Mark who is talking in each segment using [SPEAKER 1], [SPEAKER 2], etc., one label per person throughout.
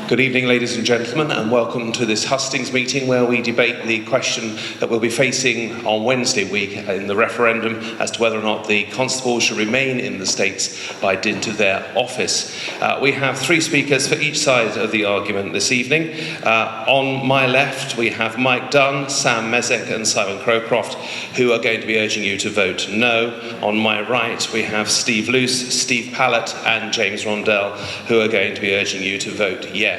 [SPEAKER 1] Good evening, ladies and gentlemen, and welcome to this hustings meeting where we debate the question that we'll be facing on Wednesday week in the referendum as to whether or not the constables should remain in the states by dint of their office. We have three speakers for each side of the argument this evening. On my left, we have Mike Dunn, Sam Mezek and Simon Crowcroft, who are going to be urging you to vote no. On my right, we have Steve Luce, Steve Pallett and James Rondel, who are going to be urging you to vote yes.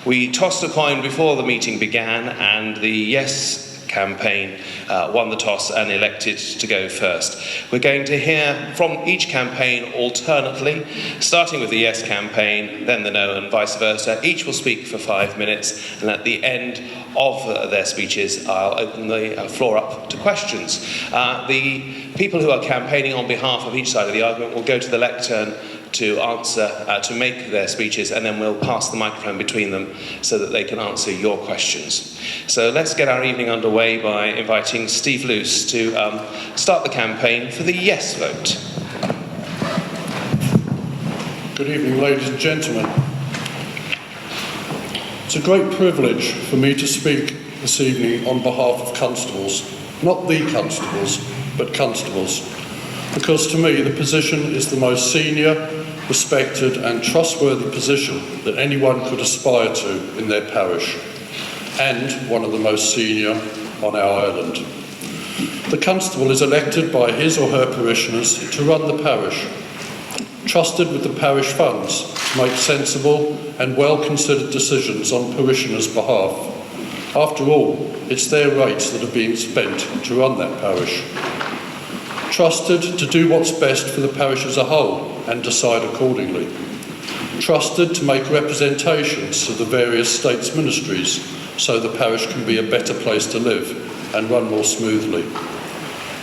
[SPEAKER 1] We tossed a coin before the meeting began, and the yes campaign won the toss and elected to go first. We're going to hear from each campaign alternately, starting with the yes campaign, then the no, and vice versa. Each will speak for 5 minutes, and at the end of their speeches, I'll open the floor up to questions. The people who are campaigning on behalf of each side of the argument will go to the lectern to answer, to make their speeches, and then we'll pass the microphone between them so that they can answer your questions. So let's get our evening underway by inviting Steve Luce to start the campaign for the yes vote.
[SPEAKER 2] Good evening, ladies and gentlemen. It's a great privilege for me to speak this evening on behalf of constables, not the constables, but constables. Because to me, the position is the most senior, respected and trustworthy position that anyone could aspire to in their parish, and one of the most senior on our island. The constable is elected by his or her parishioners to run the parish, trusted with the parish funds to make sensible and well-considered decisions on parishioners' behalf. After all, it's their rates that are being spent to run that parish. Trusted to do what's best for the parish as a whole and decide accordingly. Trusted to make representations to the various states' ministries so the parish can be a better place to live and run more smoothly.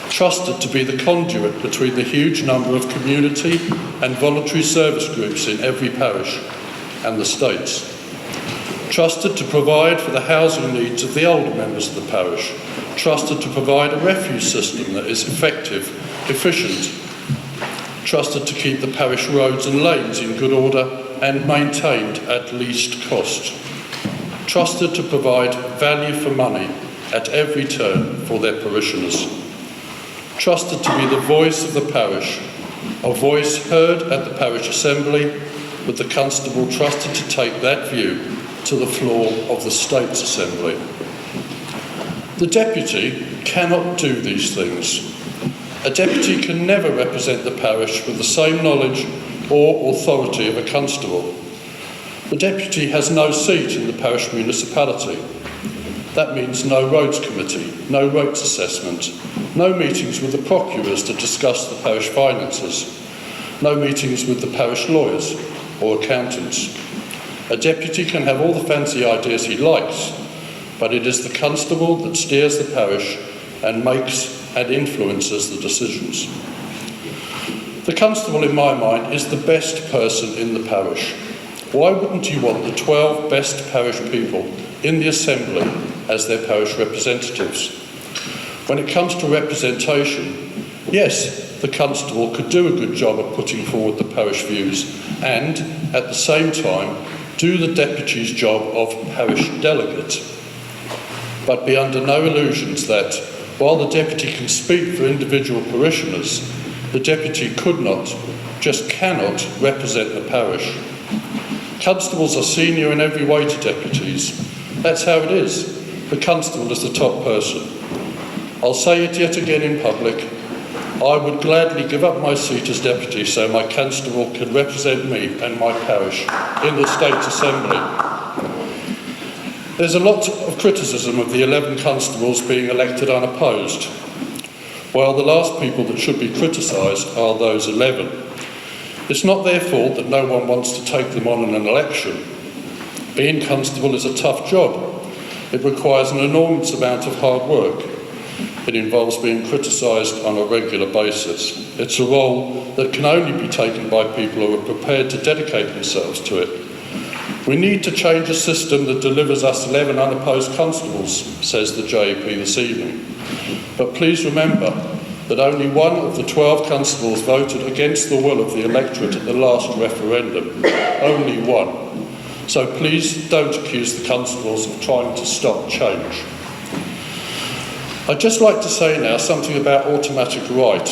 [SPEAKER 2] Trusted to be the conduit between the huge number of community and voluntary service groups in every parish and the states. Trusted to provide for the housing needs of the older members of the parish. Trusted to provide a refuse system that is effective, efficient. Trusted to keep the parish roads and lanes in good order and maintained at least cost. Trusted to provide value for money at every turn for their parishioners. Trusted to be the voice of the parish, a voice heard at the parish assembly, with the constable trusted to take that view to the floor of the States Assembly. The deputy cannot do these things. A deputy can never represent the parish with the same knowledge or authority of a constable. The deputy has no seat in the parish municipality. That means no roads committee, no rates assessment, no meetings with the procurers to discuss the parish finances, no meetings with the parish lawyers or accountants. A deputy can have all the fancy ideas he likes, but it is the constable that steers the parish and makes and influences the decisions. The constable, in my mind, is the best person in the parish. Why wouldn't you want the 12 best parish people in the assembly as their parish representatives? When it comes to representation, yes, the constable could do a good job of putting forward the parish views and, at the same time, do the deputy's job of parish delegate. But be under no illusions that, while the deputy can speak for individual parishioners, the deputy could not, just cannot, represent the parish. Constables are senior in every way to deputies. That's how it is. The constable is the top person. I'll say it yet again in public. I would gladly give up my seat as deputy so my constable can represent me and my parish in the States Assembly. There's a lot of criticism of the 11 constables being elected unopposed, while the last people that should be criticised are those 11. It's not their fault that no one wants to take them on in an election. Being constable is a tough job. It requires an enormous amount of hard work. It involves being criticised on a regular basis. It's a role that can only be taken by people who are prepared to dedicate themselves to it. We need to change a system that delivers us 11 unopposed constables, says the JP this evening. But please remember that only one of the 12 constables voted against the will of the electorate at the last referendum. Only one. So please don't accuse the constables of trying to stop change. I'd just like to say now something about automatic right.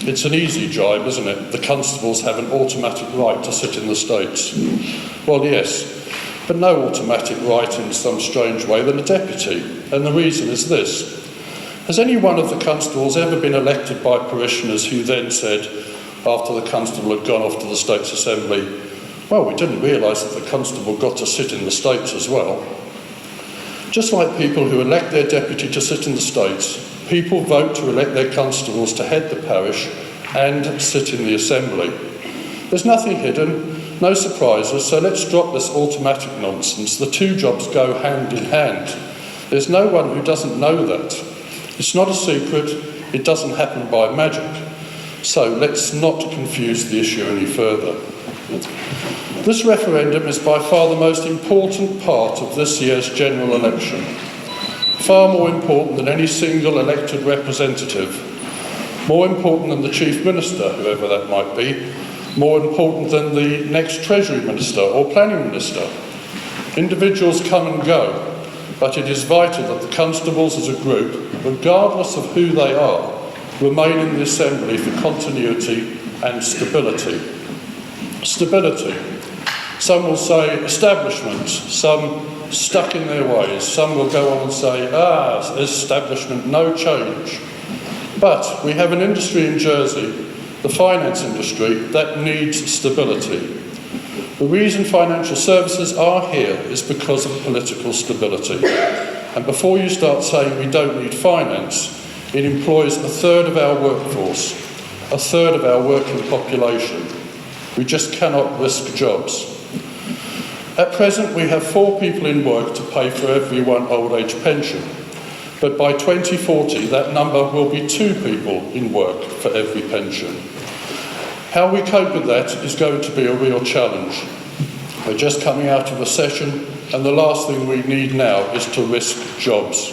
[SPEAKER 2] It's an easy jibe, isn't it? The constables have an automatic right to sit in the States. Well, yes, but no automatic right in some strange way than a deputy. And the reason is this. Has any one of the constables ever been elected by parishioners who then said, after the constable had gone off to the States Assembly, well, we didn't realise that the constable got to sit in the States as well? Just like people who elect their deputy to sit in the States, people vote to elect their constables to head the parish and sit in the Assembly. There's nothing hidden, no surprises, so let's drop this automatic nonsense. The two jobs go hand in hand. There's no one who doesn't know that. It's not a secret, it doesn't happen by magic. So let's not confuse the issue any further. This referendum is by far the most important part of this year's general election. Far more important than any single elected representative. More important than the Chief Minister, whoever that might be. More important than the next Treasury Minister or Planning Minister. Individuals come and go, but it is vital that the constables as a group, regardless of who they are, remain in the Assembly for continuity and stability. Stability. Some will say establishment, some stuck in their ways, some will go on and say, establishment, no change. But we have an industry in Jersey, the finance industry, that needs stability. The reason financial services are here is because of political stability. And before you start saying we don't need finance, it employs a third of our workforce, a third of our working population. We just cannot risk jobs. At present, we have 4 people in work to pay for every one old age pension. But by 2040, that number will be 2 people in work for every pension. How we cope with that is going to be a real challenge. We're just coming out of a session, and the last thing we need now is to risk jobs.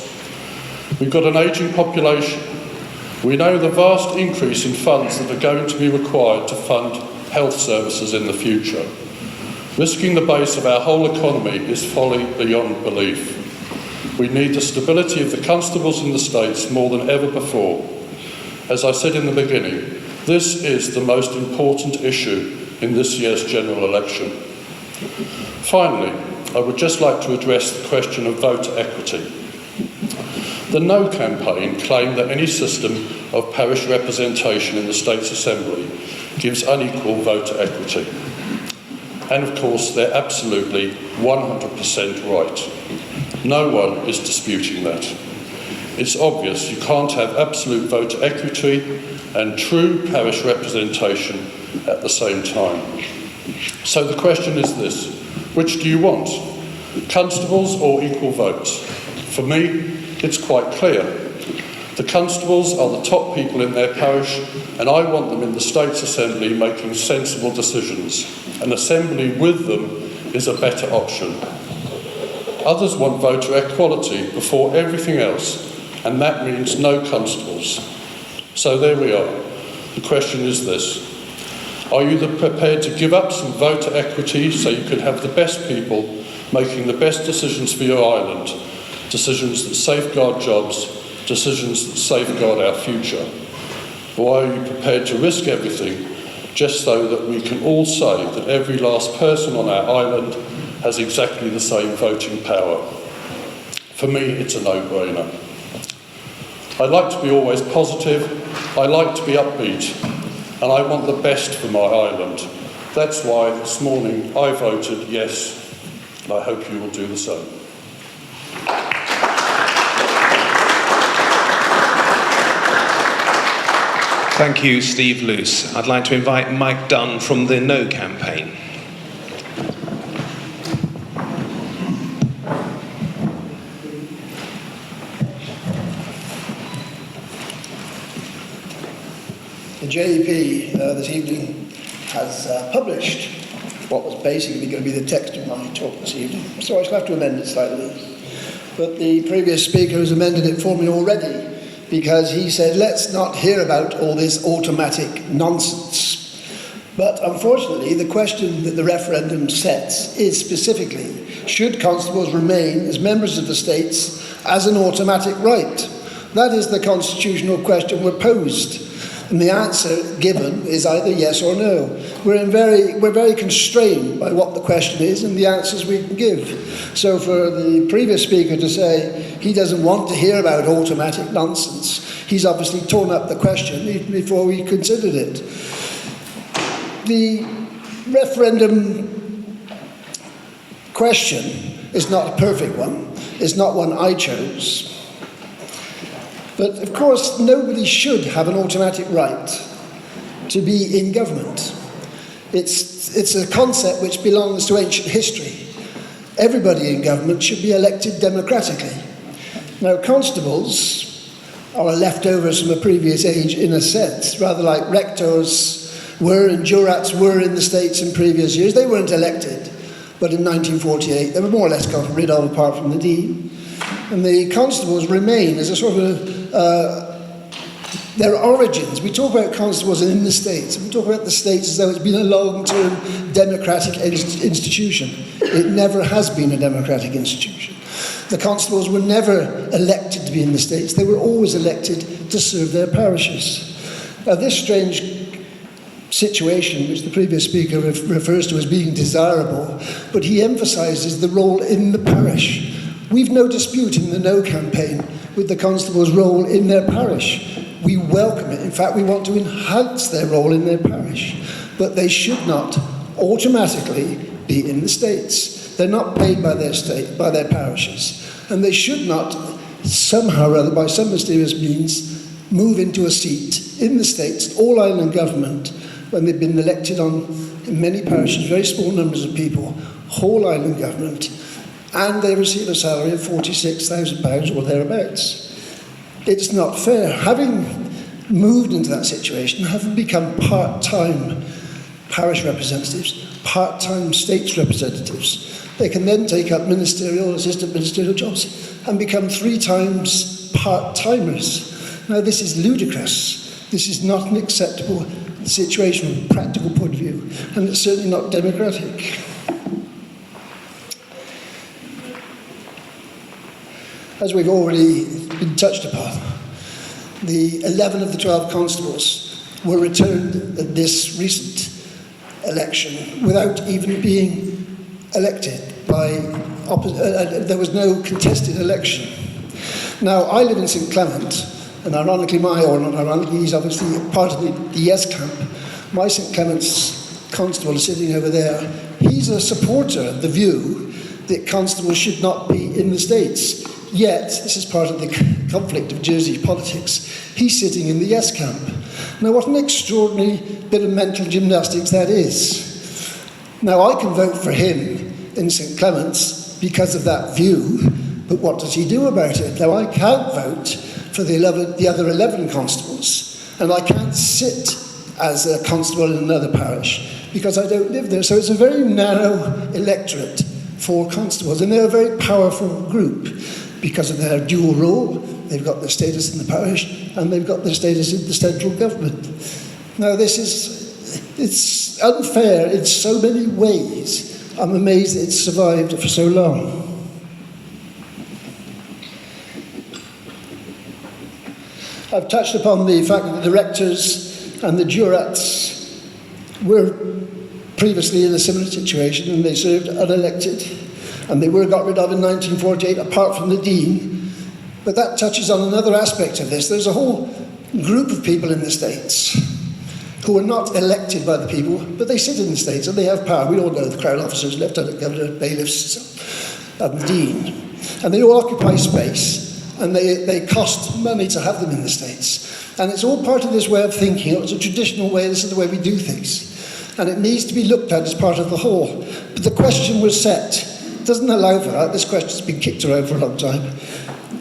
[SPEAKER 2] We've got an ageing population. We know the vast increase in funds that are going to be required to fund health services in the future. Risking the base of our whole economy is folly beyond belief. We need the stability of the constables in the States more than ever before. As I said in the beginning, this is the most important issue in this year's general election. Finally, I would just like to address the question of voter equity. The No campaign claimed that any system of parish representation in the States Assembly gives unequal voter equity. And of course, they're absolutely 100% right. No one is disputing that. It's obvious you can't have absolute voter equity and true parish representation at the same time. So the question is this: which do you want? Constables or equal votes? For me, it's quite clear. The constables are the top people in their parish, and I want them in the States Assembly making sensible decisions. An assembly with them is a better option. Others want voter equality before everything else, and that means no constables. So there we are. The question is this: are you prepared to give up some voter equity so you can have the best people making the best decisions for your island, decisions that safeguard jobs, decisions that safeguard our future? Or are you prepared to risk everything just so that we can all say that every last person on our island has exactly the same voting power? For me, it's a no-brainer. I like to be always positive, I like to be upbeat, and I want the best for my island. That's why this morning I voted yes, and I hope you will do the same.
[SPEAKER 1] Thank you, Steve Luce. I'd like to invite Mike Dunn from the No campaign.
[SPEAKER 3] The JEP this evening has published what was basically going to be the text of my talk this evening, so I shall have to amend it slightly. But the previous speaker has amended it for me already, because he said, let's not hear about all this automatic nonsense. But unfortunately, the question that the referendum sets is specifically, should constables remain as members of the states as an automatic right? That is the constitutional question we're posed. And the answer given is either yes or no. We're very constrained by what the question is and the answers we can give. So for the previous speaker to say he doesn't want to hear about automatic nonsense, he's obviously torn up the question even before we considered it. The referendum question is not a perfect one. It's not one I chose. But of course, nobody should have an automatic right to be in government. It's a concept which belongs to ancient history. Everybody in government should be elected democratically. Now, constables are leftovers from a previous age in a sense, rather like rectors were and jurats were in the States in previous years. They weren't elected, but in 1948 they were more or less got rid of apart from the Dean. And the constables remain as a sort of their origins. We talk about constables in the States, and we talk about the States as though it's been a long-term democratic institution. It never has been a democratic institution. The constables were never elected to be in the States. They were always elected to serve their parishes. Now, this strange situation, which the previous speaker refers to as being desirable, but he emphasises the role in the parish. We've no dispute in the No campaign with the constables' role in their parish. We welcome it. In fact, we want to enhance their role in their parish. But they should not automatically be in the States. They're not paid by their state, by their parishes. And they should not, somehow or other, by some mysterious means, move into a seat in the States, all-island government, when they've been elected on, in many parishes, very small numbers of people, whole-island government, and they receive a salary of £46,000 or thereabouts. It's not fair. Having moved into that situation, having become part-time parish representatives, part-time states representatives, they can then take up ministerial, assistant ministerial jobs and become 3 times part-timers. Now, this is ludicrous. This is not an acceptable situation from a practical point of view, and it's certainly not democratic. As we've already been touched upon, the 11 of the 12 constables were returned at this recent election without even being elected by there was no contested election. Now, I live in St Clement, and ironically he's obviously part of the Yes camp. My St Clement's constable is sitting over there. He's a supporter of the view that constables should not be in the States. Yet, this is part of the conflict of Jersey politics, he's sitting in the Yes camp. Now, what an extraordinary bit of mental gymnastics that is. Now, I can vote for him in St Clement's because of that view, but what does he do about it? Now, I can't vote for the other 11 constables, and I can't sit as a constable in another parish because I don't live there. So it's a very narrow electorate for constables, and they're a very powerful group because of their dual role. They've got their status in the parish and they've got their status in the central government. Now, it's unfair in so many ways. I'm amazed that it's survived for so long. I've touched upon the fact that the rectors and the jurats were previously in a similar situation, and they served unelected, and they were got rid of in 1948 apart from the Dean. But that touches on another aspect of this. There's a whole group of people in the States who are not elected by the people, but they sit in the States and they have power. We all know the Crown officers, Lieutenant Governor, bailiffs, and the Dean. And they all occupy space, and they cost money to have them in the States. And it's all part of this way of thinking. It's a traditional way, this is the way we do things. And it needs to be looked at as part of the whole. But the question was set. It doesn't allow for that. This question's been kicked around for a long time.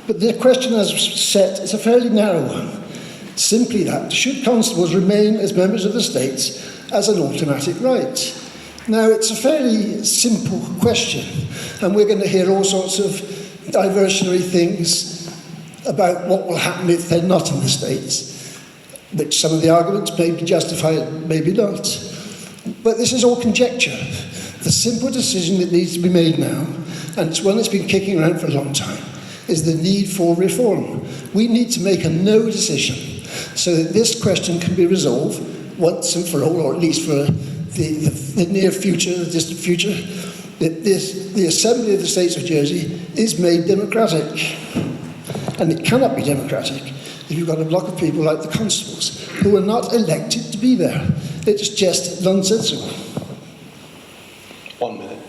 [SPEAKER 3] But the question as set is a fairly narrow one. Simply that, should constables remain as members of the states as an automatic right? Now, it's a fairly simple question, and we're going to hear all sorts of diversionary things about what will happen if they're not in the states, which some of the arguments may be justified, maybe not. But this is all conjecture. The simple decision that needs to be made now, and it's one that's been kicking around for a long time, is the need for reform. We need to make a no decision so that this question can be resolved once and for all, or at least for the near future, the distant future, that the Assembly of the States of Jersey is made democratic. And it cannot be democratic if you've got a block of people like the constables who are not elected to be there. It's just nonsensical.
[SPEAKER 1] 1 minute.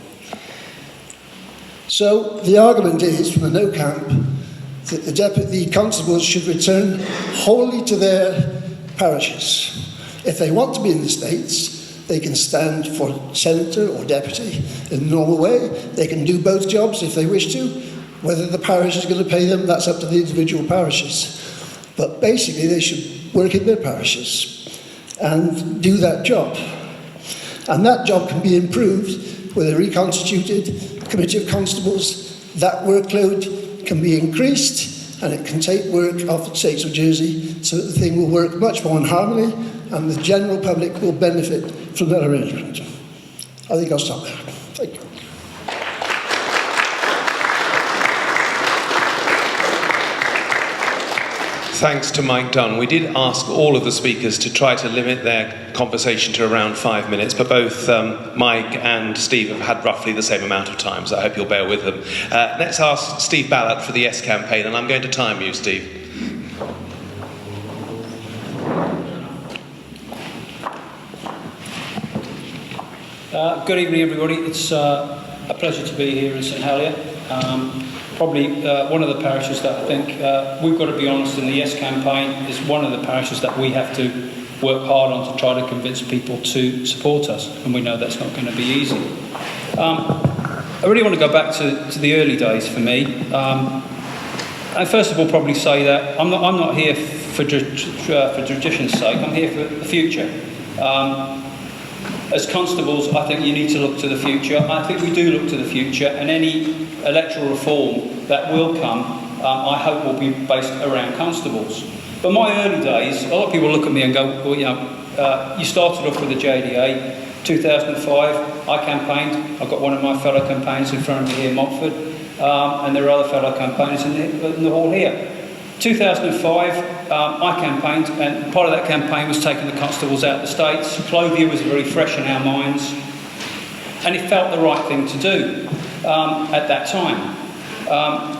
[SPEAKER 3] So the argument is, from the no camp, that the constables should return wholly to their parishes. If they want to be in the States, they can stand for senator or deputy in the normal way. They can do both jobs if they wish to. Whether the parish is going to pay them, that's up to the individual parishes. But basically, they should work in their parishes and do that job. And that job can be improved with a reconstituted Committee of Constables. That workload can be increased, and it can take work off the States of Jersey so that the thing will work much more in harmony, and the general public will benefit from that arrangement. I think I'll stop there. Thank you.
[SPEAKER 1] Thanks to Mike Dunn. We did ask all of the speakers to try to limit their conversation to around 5 minutes, but both Mike and Steve have had roughly the same amount of time, so I hope you'll bear with them. Let's ask Steve Pallett for the Yes campaign, and I'm going to time you, Steve.
[SPEAKER 4] Good evening, everybody. It's a pleasure to be here in St Helier. Probably one of the parishes that I think we've got to be honest, in the Yes campaign is one of the parishes that we have to work hard on to try to convince people to support us, and we know that's not going to be easy. I really want to go back to the early days for me. And first of all, probably say that I'm not here for tradition's sake. I'm here for the future. As constables, I think you need to look to the future. I think we do look to the future, and any electoral reform that will come, I hope will be based around constables. But my early days, a lot of people look at me and go, well, you know, you started off with the JDA, 2005, I campaigned. I've got one of my fellow campaigners in front of me here, Montford, and there are other fellow campaigners in the hall here. 2005, I campaigned, and part of that campaign was taking the constables out of the States. Clothier was very fresh in our minds, and it felt the right thing to do at that time.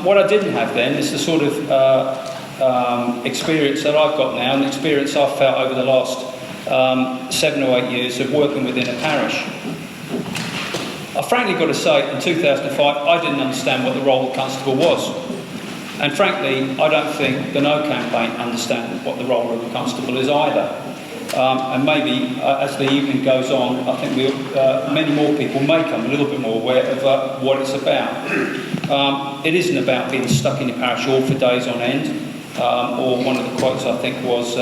[SPEAKER 4] What I didn't have then is the sort of experience that I've got now, and the experience I've felt over the last 7 or 8 years of working within a parish. I frankly got to say, in 2005, I didn't understand what the role of constable was. And frankly, I don't think the No campaign understands what the role of a constable is either. And maybe as the evening goes on, I think many more people may come a little bit more aware of what it's about. It isn't about being stuck in your parish hall for days on end, or one of the quotes I think was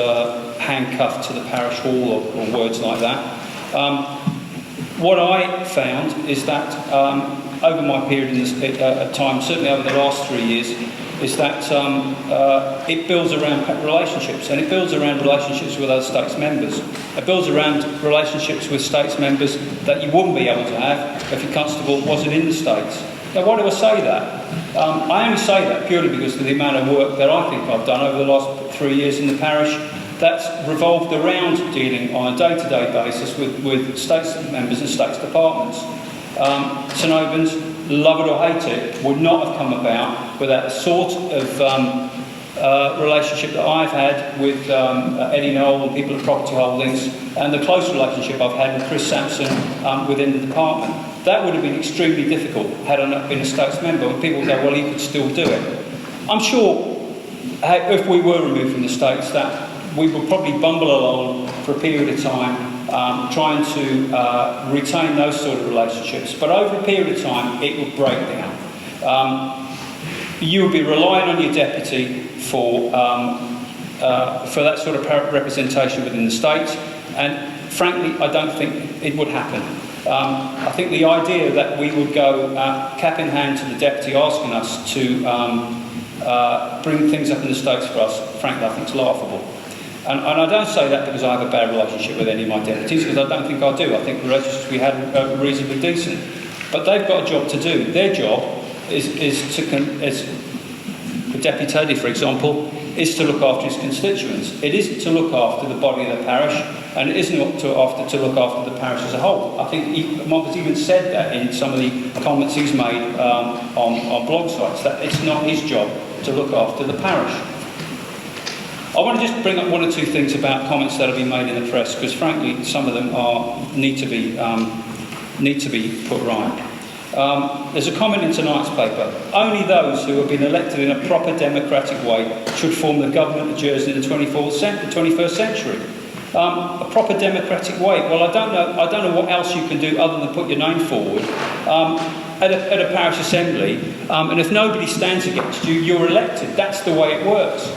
[SPEAKER 4] handcuffed to the parish hall, or words like that. What I found is that over my period in this time, certainly over the last 3 years, is that it builds around relationships, and it builds around relationships with other states members. It builds around relationships with states members that you wouldn't be able to have if your constable wasn't in the States. Now, why do I say that? I only say that purely because of the amount of work that I think I've done over the last 3 years in the parish that's revolved around dealing on a day-to-day basis with states members and states departments. St Albans, love it or hate it, would not have come about without the sort of relationship that I've had with Eddie Noel and people at Property Holdings, and the close relationship I've had with Chris Sampson within the department. That would have been extremely difficult had I not been a States member, and people go, well, he could still do it. I'm sure if we were removed from the States, that we would probably bumble along for a period of time, trying to retain those sort of relationships. But over a period of time, it would break down. You would be relying on your deputy for that sort of representation within the States, and frankly, I don't think it would happen. I think the idea that we would go cap in hand to the deputy asking us to bring things up in the States for us, frankly, I think is laughable. And I don't say that because I have a bad relationship with any of my deputies, because I don't think I do. I think the relationships we had are reasonably decent. But they've got a job to do. Their job is the deputy, for example, is to look after his constituents. It isn't to look after the body of the parish, and it isn't to look after the parish as a whole. I think Mark has even said that in some of the comments he's made on blog sites, that it's not his job to look after the parish. I want to just bring up one or two things about comments that have been made in the press, because frankly some of them need to be put right. There's a comment in tonight's paper: only those who have been elected in a proper democratic way should form the government of Jersey in the 21st century. A proper democratic way. Well, I don't know what else you can do other than put your name forward at a parish assembly, and if nobody stands against you, you're elected. That's the way it works.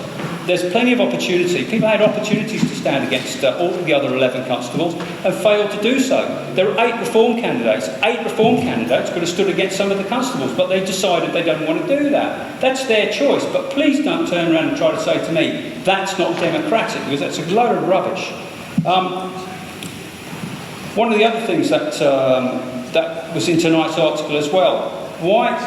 [SPEAKER 4] There's plenty of opportunity. People had opportunities to stand against all the other 11 constables and failed to do so. There are 8 reform candidates. 8 reform candidates could have stood against some of the constables, but they decided they don't want to do that. That's their choice. But please don't turn around and try to say to me, that's not democratic, because that's a load of rubbish. One of the other things that was in tonight's article as well, why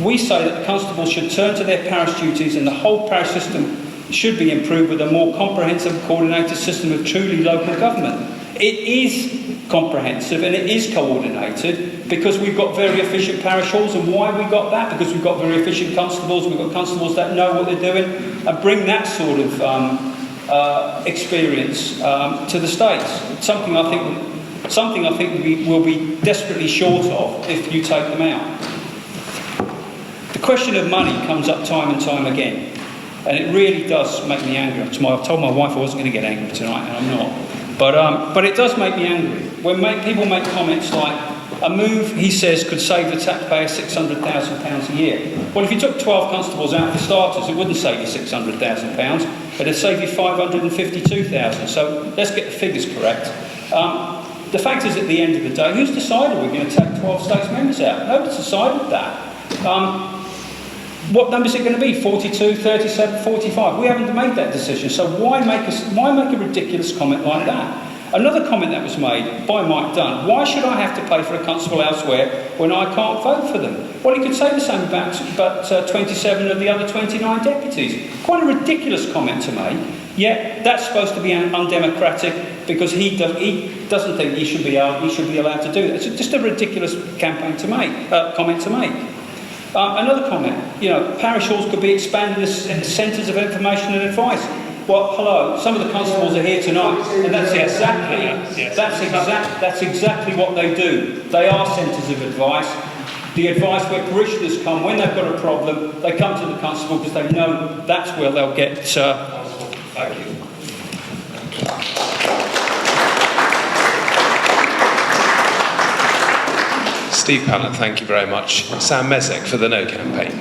[SPEAKER 4] we say that the constables should turn to their parish duties and the whole parish system should be improved with a more comprehensive, coordinated system of truly local government. It is comprehensive and it is coordinated because we've got very efficient parish halls. And why have we got that? Because we've got very efficient constables, we've got constables that know what they're doing and bring that sort of experience to the States. Something I think we will be desperately short of if you take them out. The question of money comes up time and time again. And it really does make me angry. I told my wife I wasn't going to get angry tonight, and I'm not. But it does make me angry. When people make comments like, a move, he says, could save the taxpayer £600,000 a year. Well, if you took 12 constables out for starters, it wouldn't save you £600,000. It'd save you $552,000. So let's get the figures correct. The fact is, at the end of the day, who's decided we're going to take 12 states members out? Nobody's decided that. What numbers are it going to be? 42, 37, 45? We haven't made that decision. So why make a ridiculous comment like that? Another comment that was made by Mike Dunn: why should I have to pay for a constable elsewhere when I can't vote for them? Well, he could say the same about 27 of the other 29 deputies. Quite a ridiculous comment to make. Yet that's supposed to be undemocratic because he doesn't think he should be allowed to do that. It's just a ridiculous comment to make. Another comment, parish halls could be expanded as centres of information and advice. Well, hello, some of the constables are here tonight, and that's exactly what they do. They are centres of advice. The advice where parishioners come when they've got a problem, they come to the constable because they know that's where they'll get. Thank you.
[SPEAKER 1] Steve Pallett, thank you very much. Sam Mezek for the No campaign.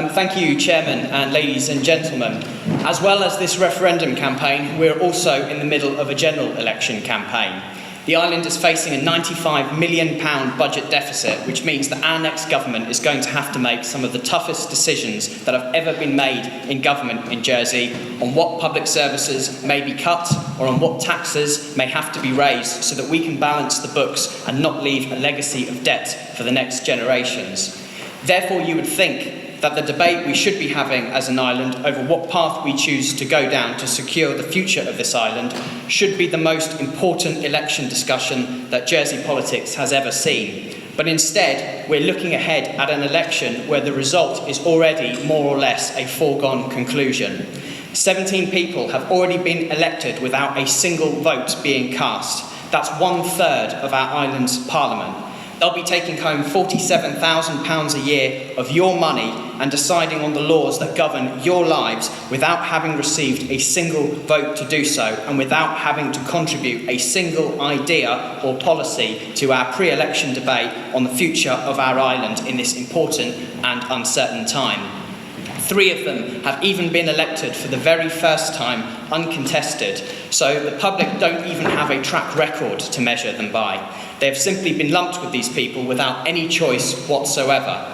[SPEAKER 5] Thank you, Chairman and ladies and gentlemen. As well as this referendum campaign, we're also in the middle of a general election campaign. The island is facing a £95 million budget deficit, which means that our next government is going to have to make some of the toughest decisions that have ever been made in government in Jersey on what public services may be cut or on what taxes may have to be raised so that we can balance the books and not leave a legacy of debt for the next generations. Therefore, you would think that the debate we should be having as an island over what path we choose to go down to secure the future of this island should be the most important election discussion that Jersey politics has ever seen. But instead, we're looking ahead at an election where the result is already more or less a foregone conclusion. 17 people have already been elected without a single vote being cast. That's 1/3 of our island's parliament. They'll be taking home £47,000 a year of your money and deciding on the laws that govern your lives without having received a single vote to do so and without having to contribute a single idea or policy to our pre-election debate on the future of our island in this important and uncertain time. 3 of them have even been elected for the very first time uncontested, so the public don't even have a track record to measure them by. They have simply been lumped with these people without any choice whatsoever.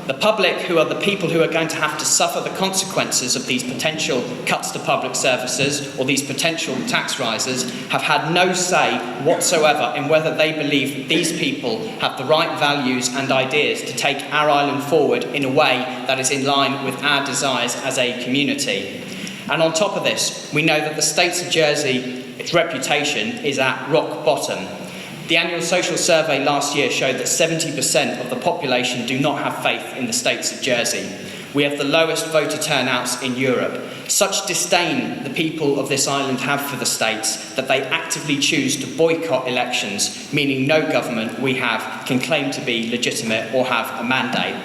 [SPEAKER 5] The public, who are the people who are going to have to suffer the consequences of these potential cuts to public services or these potential tax rises, have had no say whatsoever in whether they believe these people have the right values and ideas to take our island forward in a way that is in line with our desires as a community. And on top of this, we know that the States of Jersey, its reputation is at rock bottom. The annual social survey last year showed that 70% of the population do not have faith in the States of Jersey. We have the lowest voter turnouts in Europe. Such disdain the people of this island have for the States that they actively choose to boycott elections, meaning no government we have can claim to be legitimate or have a mandate.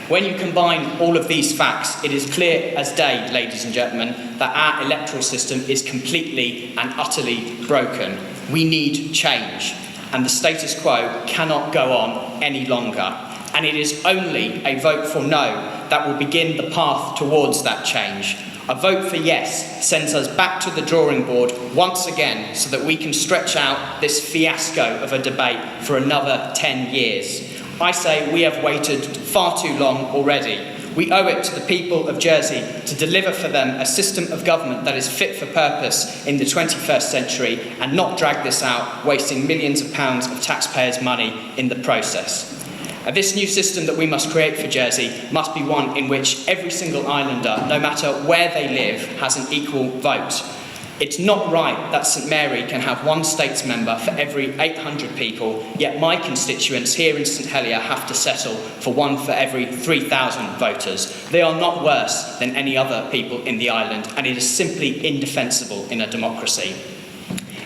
[SPEAKER 5] When you combine all of these facts, it is clear as day, ladies and gentlemen, that our electoral system is completely and utterly broken. We need change, and the status quo cannot go on any longer. And it is only a vote for no that will begin the path towards that change. A vote for yes sends us back to the drawing board once again so that we can stretch out this fiasco of a debate for another 10 years. I say we have waited far too long already. We owe it to the people of Jersey to deliver for them a system of government that is fit for purpose in the 21st century and not drag this out, wasting millions of pounds of taxpayers' money in the process. This new system that we must create for Jersey must be one in which every single islander, no matter where they live, has an equal vote. It's not right that St Mary can have one states member for every 800 people, yet my constituents here in St Helier have to settle for one for every 3,000 voters. They are not worse than any other people in the island, and it is simply indefensible in a democracy.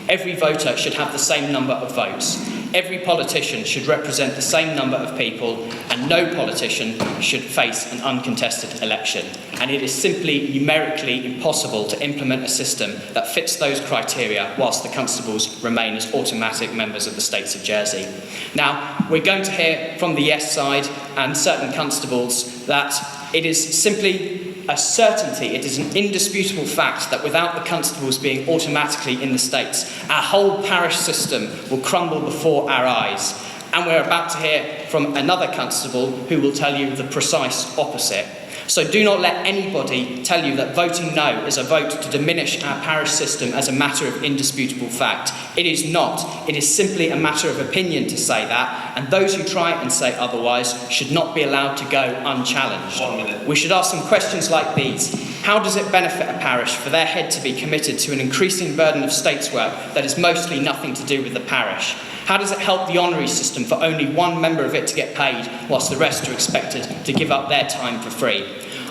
[SPEAKER 5] Every voter should have the same number of votes. Every politician should represent the same number of people, and no politician should face an uncontested election. And it is simply numerically impossible to implement a system that fits those criteria whilst the constables remain as automatic members of the States of Jersey. Now, we're going to hear from the yes side and certain constables that it is simply a certainty, it is an indisputable fact that without the constables being automatically in the States, our whole parish system will crumble before our eyes. And we're about to hear from another constable who will tell you the precise opposite. So do not let anybody tell you that voting no is a vote to diminish our parish system as a matter of indisputable fact. It is not. It is simply a matter of opinion to say that, and those who try and say otherwise should not be allowed to go unchallenged.
[SPEAKER 1] 1 minute.
[SPEAKER 5] We should ask some questions like these. How does it benefit a parish for their head to be committed to an increasing burden of states work that is mostly nothing to do with the parish? How does it help the honorary system for only one member of it to get paid whilst the rest are expected to give up their time for free?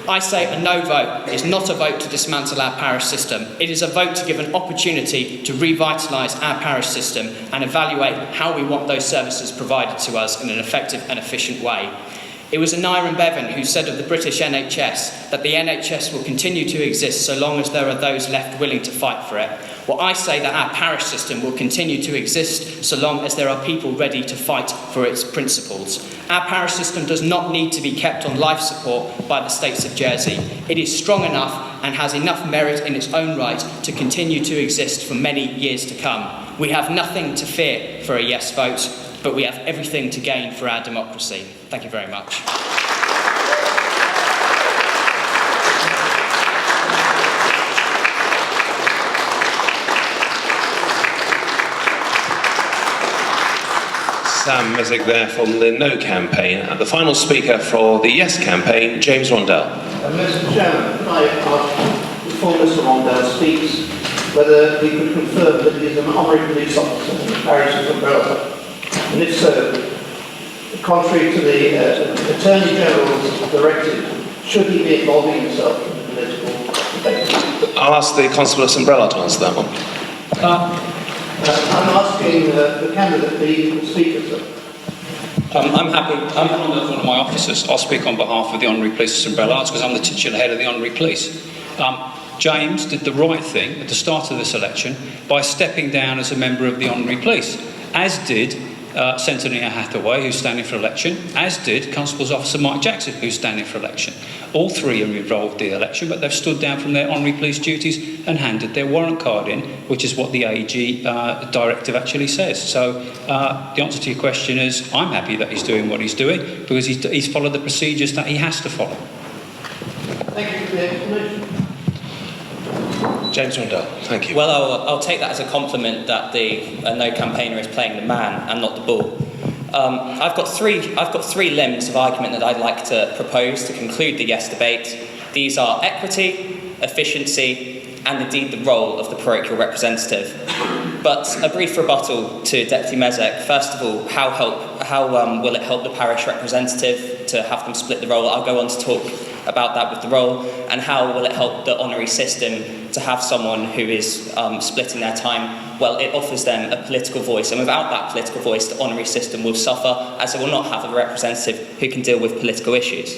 [SPEAKER 5] I say a no vote is not a vote to dismantle our parish system. It is a vote to give an opportunity to revitalise our parish system and evaluate how we want those services provided to us in an effective and efficient way. It was Aneurin Bevan who said of the British NHS that the NHS will continue to exist so long as there are those left willing to fight for it. Well, I say that our parish system will continue to exist so long as there are people ready to fight for its principles. Our parish system does not need to be kept on life support by the States of Jersey. It is strong enough and has enough merit in its own right to continue to exist for many years to come. We have nothing to fear for a yes vote, but we have everything to gain for our democracy. Thank you very much.
[SPEAKER 1] Sam Messick there from the No campaign. And the final speaker for the Yes campaign, James Rondel.
[SPEAKER 6] Mr. Chairman, could I ask, before Mr. Rondel speaks, whether he could confirm that he is an honorary police officer in the parish of Umbrella? And if so, contrary to the Attorney General's directive, should he be involving himself in the political debate?
[SPEAKER 1] I'll ask the Constable of Umbrella to answer that one.
[SPEAKER 6] I'm asking the candidate, the speaker, sir.
[SPEAKER 7] I'm happy. I'm one of my officers. I'll speak on behalf of the Honorary Police of St Bernard's because I'm the titular head of the Honorary Police. James did the right thing at the start of this election by stepping down as a member of the Honorary Police, as did Senator Nia Hathaway, who's standing for election, as did Constable's Officer Mike Jackson, who's standing for election. All three are involved in the election, but they've stood down from their honorary police duties and handed their warrant card in, which is what the AG directive actually says. So the answer to your question is, I'm happy that he's doing what he's doing, because he's followed the procedures that he has to follow.
[SPEAKER 6] Thank you for the explanation.
[SPEAKER 1] James Rondel, thank you.
[SPEAKER 5] Well, I'll take that as a compliment that the no campaigner is playing the man and not the bull. I've got three limbs of argument that I'd like to propose to conclude the yes debate. These are equity, efficiency, and indeed the role of the parochial representative. But a brief rebuttal to Deputy Mezek. First of all, how will it help the parish representative to have them split the role? I'll go on to talk about that with the role, and how will it help the honorary system to have someone who is splitting their time? Well, it offers them a political voice, and without that political voice, the honorary system will suffer, as it will not have a representative who can deal with political issues.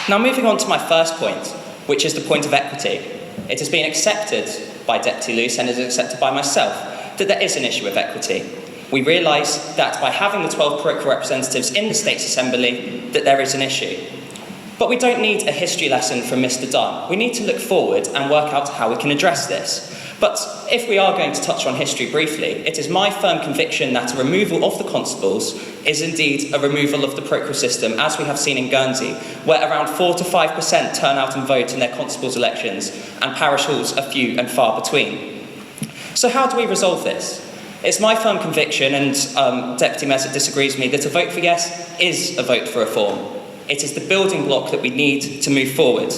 [SPEAKER 5] Now, moving on to my first point, which is the point of equity. It has been accepted by Deputy Luce and is accepted by myself that there is an issue of equity. We realise that by having the 12 parochial representatives in the States Assembly, that there is an issue. But we don't need a history lesson from Mr. Dunn. We need to look forward and work out how we can address this. But if we are going to touch on history briefly, it is my firm conviction that a removal of the constables is indeed a removal of the parochial system, as we have seen in Guernsey, where around 4 to 5% turn out and vote in their constables' elections, and parish halls are few and far between. So how do we resolve this? It's my firm conviction, and Deputy Mezek disagrees with me, that a vote for yes is a vote for reform. It is the building block that we need to move forward.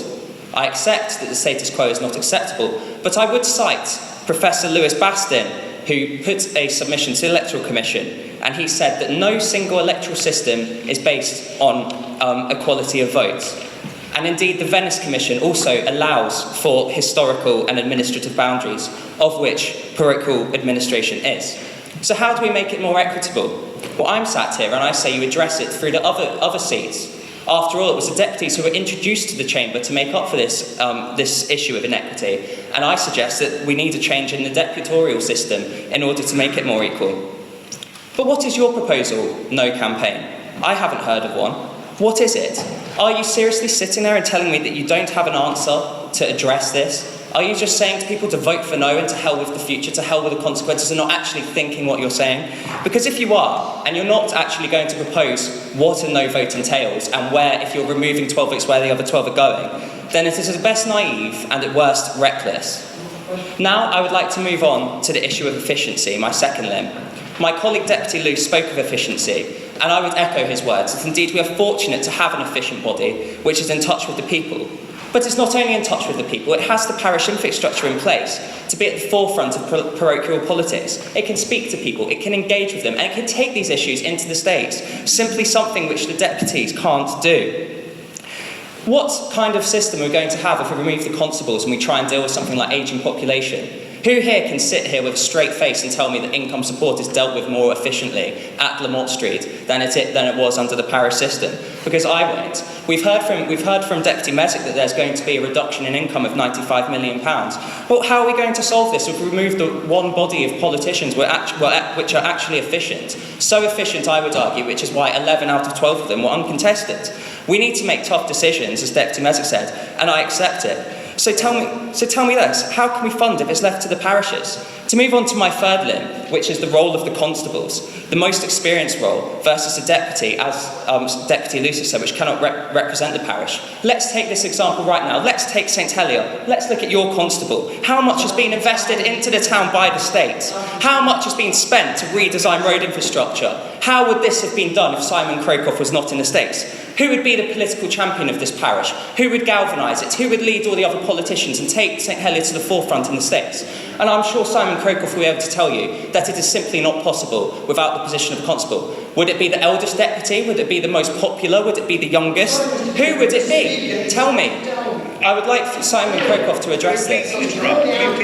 [SPEAKER 5] I accept that the status quo is not acceptable, but I would cite Professor Lewis Bastin, who put a submission to the Electoral Commission, and he said that no single electoral system is based on equality of votes. And indeed, the Venice Commission also allows for historical and administrative boundaries, of which parochial administration is. So how do we make it more equitable? Well, I'm sat here and I say you address it through the other seats. After all, it was the deputies who were introduced to the chamber to make up for this issue of inequity, and I suggest that we need a change in the deputorial system in order to make it more equal. But what is your proposal, no campaign? I haven't heard of one. What is it? Are you seriously sitting there and telling me that you don't have an answer to address this? Are you just saying to people to vote for no and to hell with the future, to hell with the consequences, and not actually thinking what you're saying? Because if you are, and you're not actually going to propose what a no vote entails, and where, if you're removing 12 votes, where the other 12 are going, then it is at best naive and at worst reckless. Now I would like to move on to the issue of efficiency, my second limb. My colleague Deputy Luce spoke of efficiency, and I would echo his words that indeed we are fortunate to have an efficient body which is in touch with the people. But it's not only in touch with the people, it has the parish infrastructure in place to be at the forefront of parochial politics. It can speak to people, it can engage with them, and it can take these issues into the States, simply something which the deputies can't do. What kind of system are we going to have if we remove the constables and we try and deal with something like ageing population? Who here can sit here with a straight face and tell me that income support is dealt with more efficiently at Lamont Street than it was under the parish system? Because I won't. We've heard from Deputy Mezek that there's going to be a reduction in income of £95 million. Well, how are we going to solve this if we remove the one body of politicians which are actually efficient? So efficient, I would argue, which is why 11 out of 12 of them were uncontested. We need to make tough decisions, as Deputy Mezek said, and I accept it. So tell me this, how can we fund if it's left to the parishes? To move on to my third limb, which is the role of the constables, the most experienced role versus a deputy, as Deputy Luce said, which cannot represent the parish. Let's take this example right now. Let's take St Helier. Let's look at your constable. How much has been invested into the town by the state? How much has been spent to redesign road infrastructure? How would this have been done if Simon Crowcroft was not in the States? Who would be the political champion of this parish? Who would galvanise it? Who would lead all the other politicians and take St Helier to the forefront in the States? And I'm sure Simon Crowcroft will be able to tell you that it is simply not possible without the position of constable. Would it be the eldest deputy? Would it be the most popular? Would it be the youngest? Who would it be? Tell me. I would like for Simon Crowcroft to address this.
[SPEAKER 1] Please not interrupt.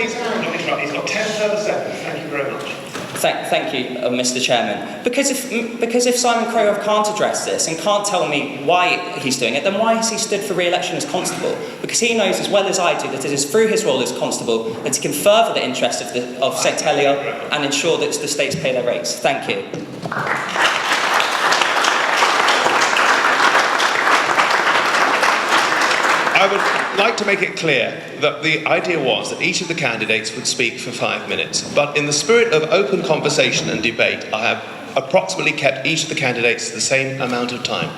[SPEAKER 1] He's got 10 further seconds. Thank you very much.
[SPEAKER 5] Thank you, Mr. Chairman. Because if Simon Crowcroft can't address this and can't tell me why he's doing it, then why has he stood for re-election as constable? Because he knows as well as I do that it is through his role as constable that he can further the interests of St Helier and ensure that the states pay their rates. Thank you.
[SPEAKER 1] I would like to make it clear that the idea was that each of the candidates would speak for 5 minutes, but in the spirit of open conversation and debate, I have approximately kept each of the candidates the same amount of time.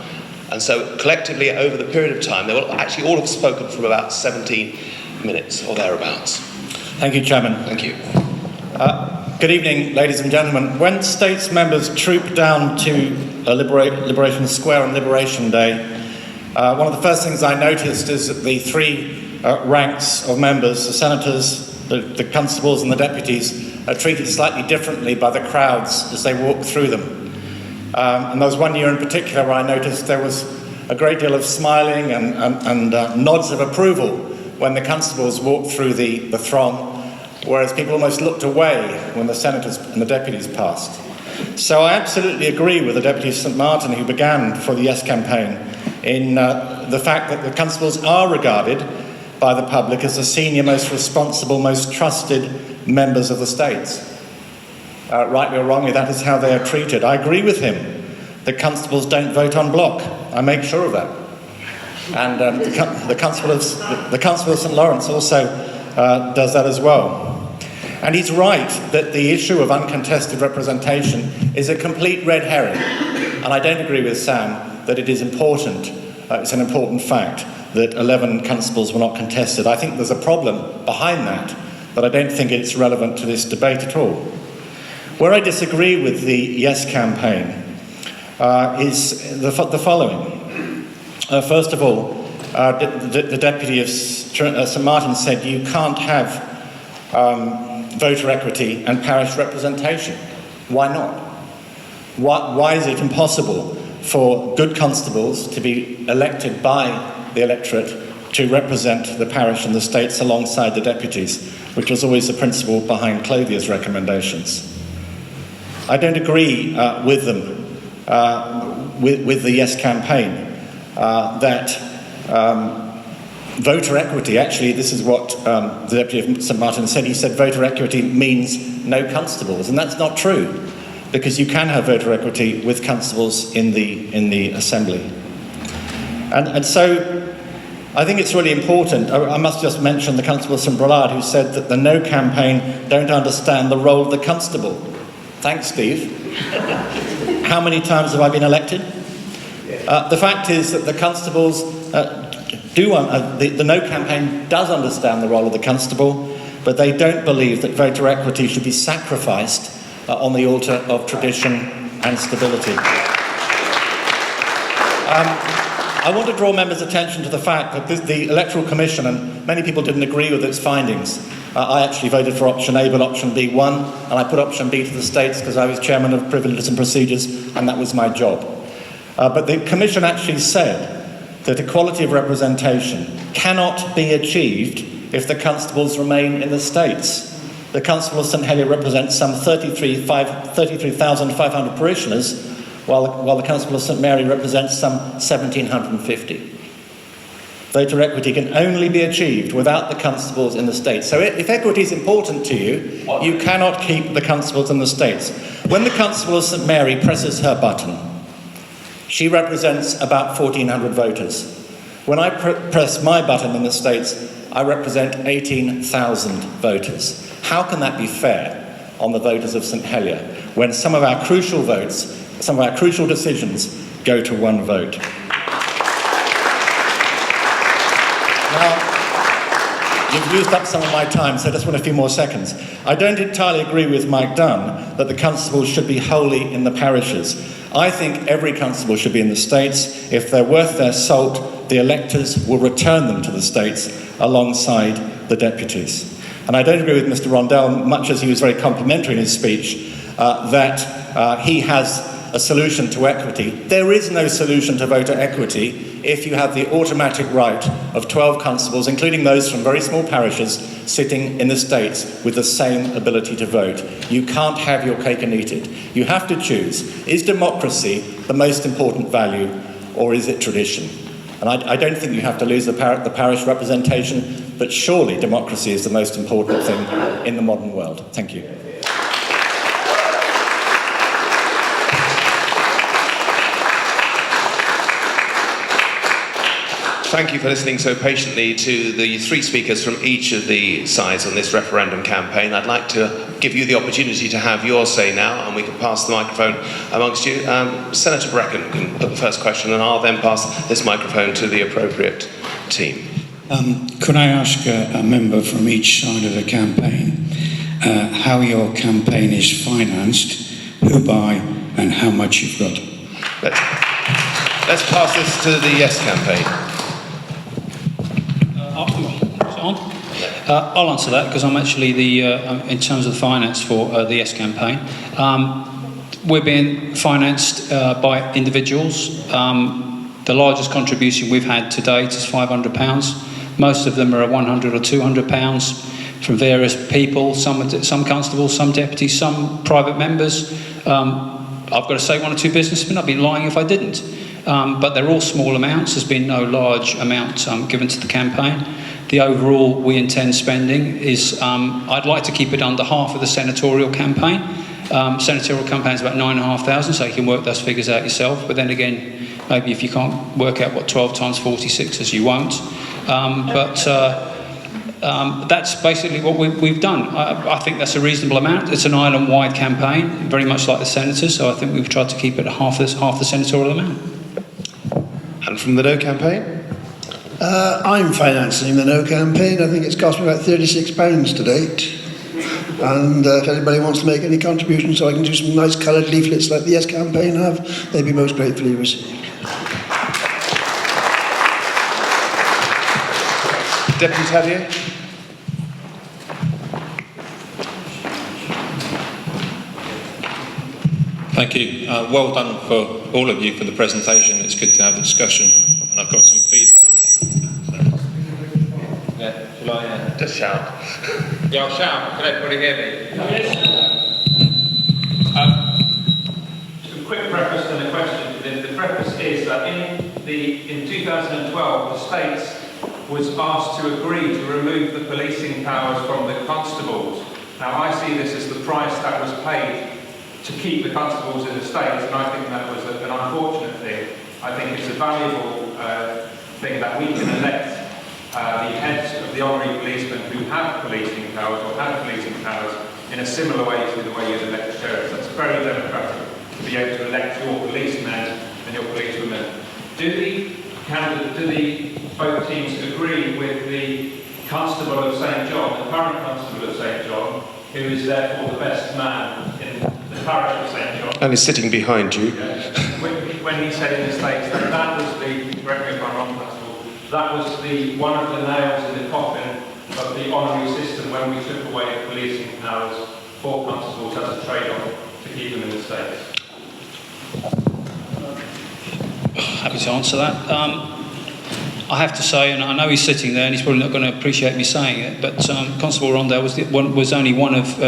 [SPEAKER 1] And so collectively, over the period of time, they will actually all have spoken for about 17 minutes or thereabouts.
[SPEAKER 8] Thank you, Chairman.
[SPEAKER 1] Thank you.
[SPEAKER 8] Good evening, ladies and gentlemen. When States members troop down to Liberation Square on Liberation Day, one of the first things I noticed is that the three ranks of members, the senators, the constables and the deputies, are treated slightly differently by the crowds as they walk through them. And there was one year in particular where I noticed there was a great deal of smiling and nods of approval when the constables walked through the throng, whereas people almost looked away when the senators and the deputies passed. So I absolutely agree with the Deputy of St Martin who began for the Yes campaign in the fact that the constables are regarded by the public as the senior, most responsible, most trusted members of the states. Rightly or wrongly, that is how they are treated. I agree with him that constables don't vote en bloc. I make sure of that. And the Constable of St Lawrence also does that as well. And he's right that the issue of uncontested representation is a complete red herring. And I don't agree with Sam that it is important, it's an important fact that 11 constables were not contested. I think there's a problem behind that, but I don't think it's relevant to this debate at all. Where I disagree with the Yes campaign is the following. First of all, the Deputy of St Martin said you can't have voter equity and parish representation. Why not? Why is it impossible for good constables to be elected by the electorate to represent the parish and the states alongside the deputies, which was always the principle behind Clothier's recommendations? I don't agree with them, with the Yes campaign, that voter equity, actually this is what the Deputy of St Martin said. He said voter equity means no constables, and that's not true, because you can have voter equity with constables in the Assembly. And so I think it's really important. I must just mention the Constable of St Brelade, who said that the No campaign don't understand the role of the constable. Thanks, Steve. How many times have I been elected? The fact is that the constables the No campaign does understand the role of the constable, but they don't believe that voter equity should be sacrificed on the altar of tradition and stability. I want to draw members' attention to the fact that the Electoral Commission, and many people didn't agree with its findings. I actually voted for option A, but option B won, and I put option B to the states because I was chairman of Privileges and Procedures, and that was my job. But the Commission actually said that equality of representation cannot be achieved if the constables remain in the states. The Constable of St Helier represents some 33,500 parishioners, while the Constable of St Mary represents some 1,750. Voter equity can only be achieved without the constables in the states. So if equity is important to you, you cannot keep the constables in the states. When the Constable of St Mary presses her button, she represents about 1,400 voters. When I press my button in the states, I represent 18,000 voters. How can that be fair on the voters of St Helier when some of our crucial votes, some of our crucial decisions go to one vote? Now, you've used up some of my time, so I just want a few more seconds. I don't entirely agree with Mike Dunn that the constables should be wholly in the parishes. I think every constable should be in the states. If they're worth their salt, the electors will return them to the states alongside the deputies. And I don't agree with Mr. Rondel, much as he was very complimentary in his speech, that he has a solution to equity. There is no solution to voter equity if you have the automatic right of 12 constables, including those from very small parishes, sitting in the states with the same ability to vote. You can't have your cake and eat it. You have to choose. Is democracy the most important value, or is it tradition? And I don't think you have to lose the parish representation, but surely democracy is the most important thing in the modern world. Thank you.
[SPEAKER 1] Thank you for listening so patiently to the three speakers from each of the sides on this referendum campaign. I'd like to give you the opportunity to have your say now, and we can pass the microphone amongst you. Senator Brecken can put the first question, and I'll then pass this microphone to the appropriate team.
[SPEAKER 9] Could I ask a member from each side of the campaign how your campaign is financed, who by, and how much you've got?
[SPEAKER 1] Let's pass this to the Yes campaign.
[SPEAKER 7] I'll answer that because I'm actually in terms of the finance for the Yes campaign. We're being financed by individuals. The largest contribution we've had to date is £500. Most of them are £100 or £200 from various people, some constables, some deputies, some private members. I've got to say one or two businessmen. I'd be lying if I didn't. But they're all small amounts. There's been no large amount given to the campaign. The overall we intend spending is, I'd like to keep it under half of the senatorial campaign. Senatorial campaign is about 9,500, so you can work those figures out yourself. But then again, maybe if you can't work out what 12 times 46 is, you won't. That's basically what we've done. I think that's a reasonable amount. It's an island-wide campaign, very much like the senators, so I think we've tried to keep it at half the senatorial amount.
[SPEAKER 1] And from the No campaign?
[SPEAKER 3] I'm financing the No campaign. I think it's cost me about £36 to date. And if anybody wants to make any contribution so I can do some nice coloured leaflets like the Yes campaign have, they'd be most gratefully received.
[SPEAKER 1] Deputy Tadier?
[SPEAKER 10] Thank you. Well done for all of you for the presentation. It's good to have a discussion. And I've got some feedback.
[SPEAKER 11] Yeah, shall I?
[SPEAKER 1] Just shout.
[SPEAKER 11] Yeah, I'll shout. Can everybody hear me?
[SPEAKER 12] Yes.
[SPEAKER 11] Just a quick preface and a question. The preface is that in 2012, the States was asked to agree to remove the policing powers from the constables. Now, I see this as the price that was paid to keep the constables in the States, and I think that was an unfortunate thing. I think it's a valuable thing that we can elect the heads of the honorary policemen who have policing powers or have policing powers in a similar way to the way you'd elect sheriffs. That's very democratic to be able to elect your policemen and your policewomen. Do the both teams agree with the Constable of St John, the current Constable of St John, who is therefore the best man in the parish of St John?
[SPEAKER 1] And he's sitting behind you.
[SPEAKER 11] When he said in the States that was the, correct me if I'm wrong, Constable, that was one of the nails in the coffin of the honorary system when we took away the policing powers for constables as a trade-off to keep them in the States.
[SPEAKER 7] Happy to answer that. I have to say, and I know he's sitting there and he's probably not going to appreciate me saying it, but Constable Rondel was only one of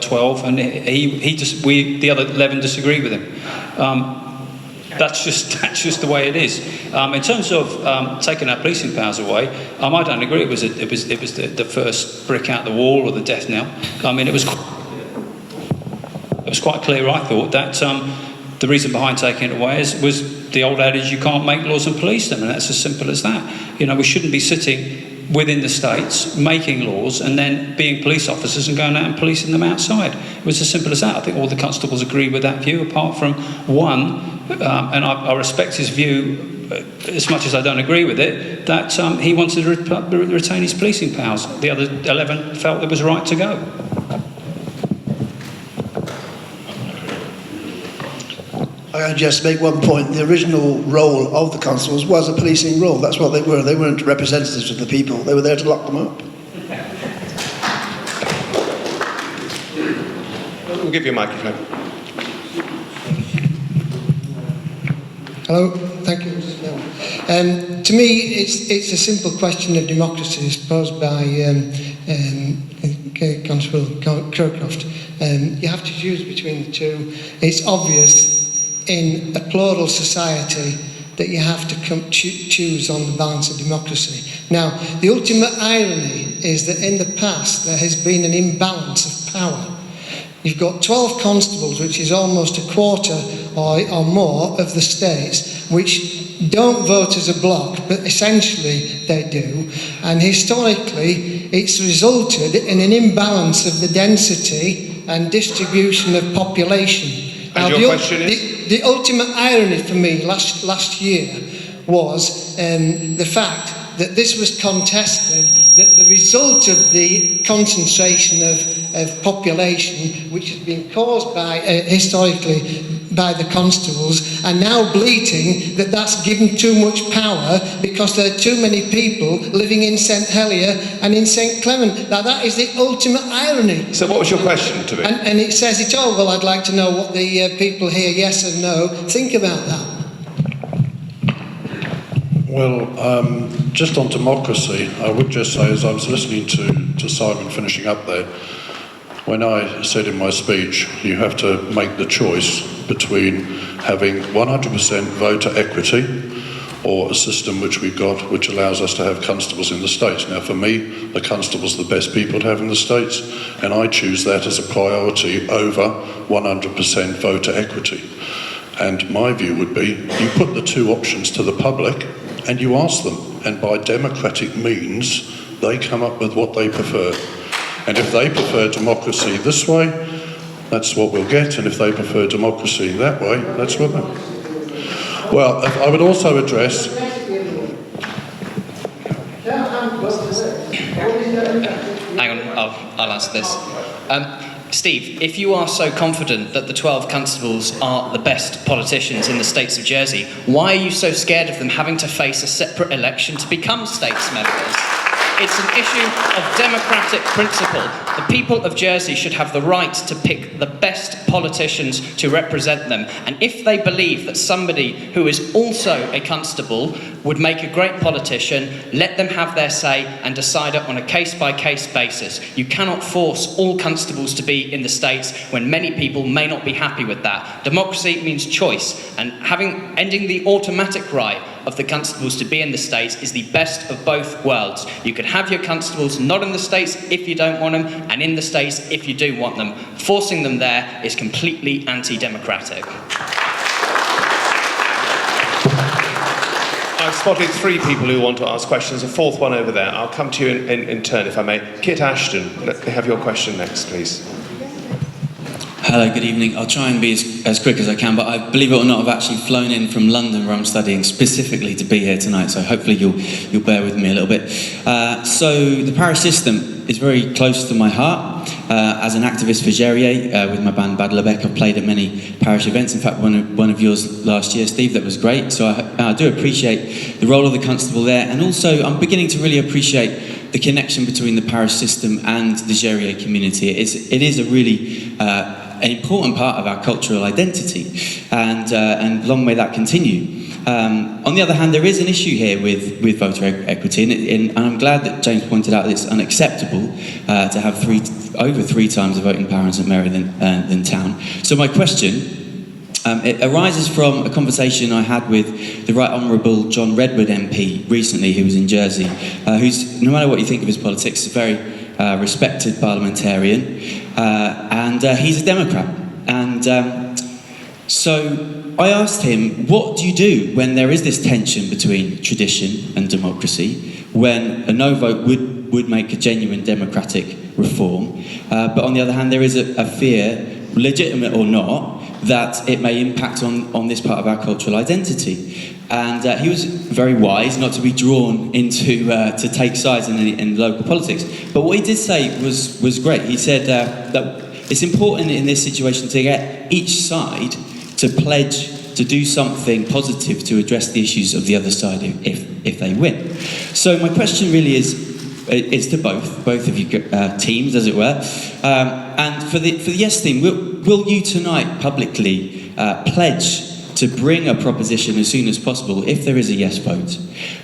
[SPEAKER 7] 12, and the other 11 disagree with him. That's just the way it is. In terms of taking our policing powers away, I don't agree. It was the first brick out the wall or the death knell. I mean, it was quite clear, I thought, that the reason behind taking it away was the old adage, you can't make laws and police them, and that's as simple as that. You know, we shouldn't be sitting within the states making laws and then being police officers and going out and policing them outside. It was as simple as that. I think all the constables agree with that view, apart from one, and I respect his view as much as I don't agree with it, that he wanted to retain his policing powers. The other 11 felt it was right to go.
[SPEAKER 3] I just make one point. The original role of the constables was a policing role. That's what they were. They weren't representatives of the people. They were there to lock them up.
[SPEAKER 1] We'll give you a microphone.
[SPEAKER 13] Hello, thank you, Mr. Chairman. To me, it's a simple question of democracy posed by Constable Crowcroft. You have to choose between the two. It's obvious in a plural society that you have to choose on the balance of democracy. Now, the ultimate irony is that in the past there has been an imbalance of power. You've got 12 constables, which is almost a quarter or more of the states, which don't vote as a bloc, but essentially they do. And historically, it's resulted in an imbalance of the density and distribution of population.
[SPEAKER 1] And your question is?
[SPEAKER 13] The ultimate irony for me last year was the fact that this was contested, that the result of the concentration of population, which has been caused by, historically, by the constables, are now bleating that that's given too much power because there are too many people living in St Helier and in St Clement. Now that is the ultimate irony.
[SPEAKER 1] So what was your question to me?
[SPEAKER 13] And it says it all. Well, I'd like to know what the people here, yes and no, think about that.
[SPEAKER 2] Well, just on democracy, I would just say, as I was listening to Simon finishing up there, when I said in my speech, you have to make the choice between having 100% voter equity or a system which we've got which allows us to have constables in the States. Now, for me, the constables are the best people to have in the States, and I choose that as a priority over 100% voter equity. And my view would be, you put the two options to the public and you ask them, and by democratic means, they come up with what they prefer. And if they prefer democracy this way, that's what we'll get, and if they prefer democracy that way, that's what we'll. Well, I would also address...
[SPEAKER 5] Hang on, I'll answer this. Steve, if you are so confident that the 12 constables are the best politicians in the states of Jersey, why are you so scared of them having to face a separate election to become states members? It's an issue of democratic principle. The people of Jersey should have the right to pick the best politicians to represent them. And if they believe that somebody who is also a constable would make a great politician, let them have their say and decide it on a case-by-case basis. You cannot force all constables to be in the States when many people may not be happy with that. Democracy means choice, and ending the automatic right of the constables to be in the States is the best of both worlds. You can have your constables not in the States if you don't want them, and in the States if you do want them. Forcing them there is completely anti-democratic.
[SPEAKER 1] I've spotted 3 people who want to ask questions, a 4th one over there. I'll come to you in turn, if I may. Kit Ashton, have your question next, please.
[SPEAKER 12] Hello, good evening. I'll try and be as quick as I can, but I, believe it or not, I've actually flown in from London where I'm studying specifically to be here tonight, so hopefully you'll bear with me a little bit. So the parish system is very close to my heart. As an activist for Gerrier, with my band Bad Lebec, I've played at many parish events. In fact, one of yours last year, Steve, that was great. So I do appreciate the role of the constable there, and also I'm beginning to really appreciate the connection between the parish system and the Gerrier community. It is a really an important part of our cultural identity, and long may that continue. On the other hand, there is an issue here with voter equity, and I'm glad that James pointed out that it's unacceptable to have over three times the voting power in St Mary than town. So my question, it arises from a conversation I had with the Right Honourable John Redwood MP recently, who was in Jersey, who's, no matter what you think of his politics, a very respected parliamentarian, and he's a Democrat. And so I asked him, what do you do when there is this tension between tradition and democracy, when a no vote would make a genuine democratic reform, but on the other hand there is a fear, legitimate or not, that it may impact on this part of our cultural identity. And he was very wise not to be drawn into to take sides in local politics. But what he did say was great. He said that it's important in this situation to get each side to pledge to do something positive to address the issues of the other side if they win. So my question really is to both of you teams, as it were, and for the Yes team, will you tonight publicly pledge to bring a proposition as soon as possible, if there is a yes vote,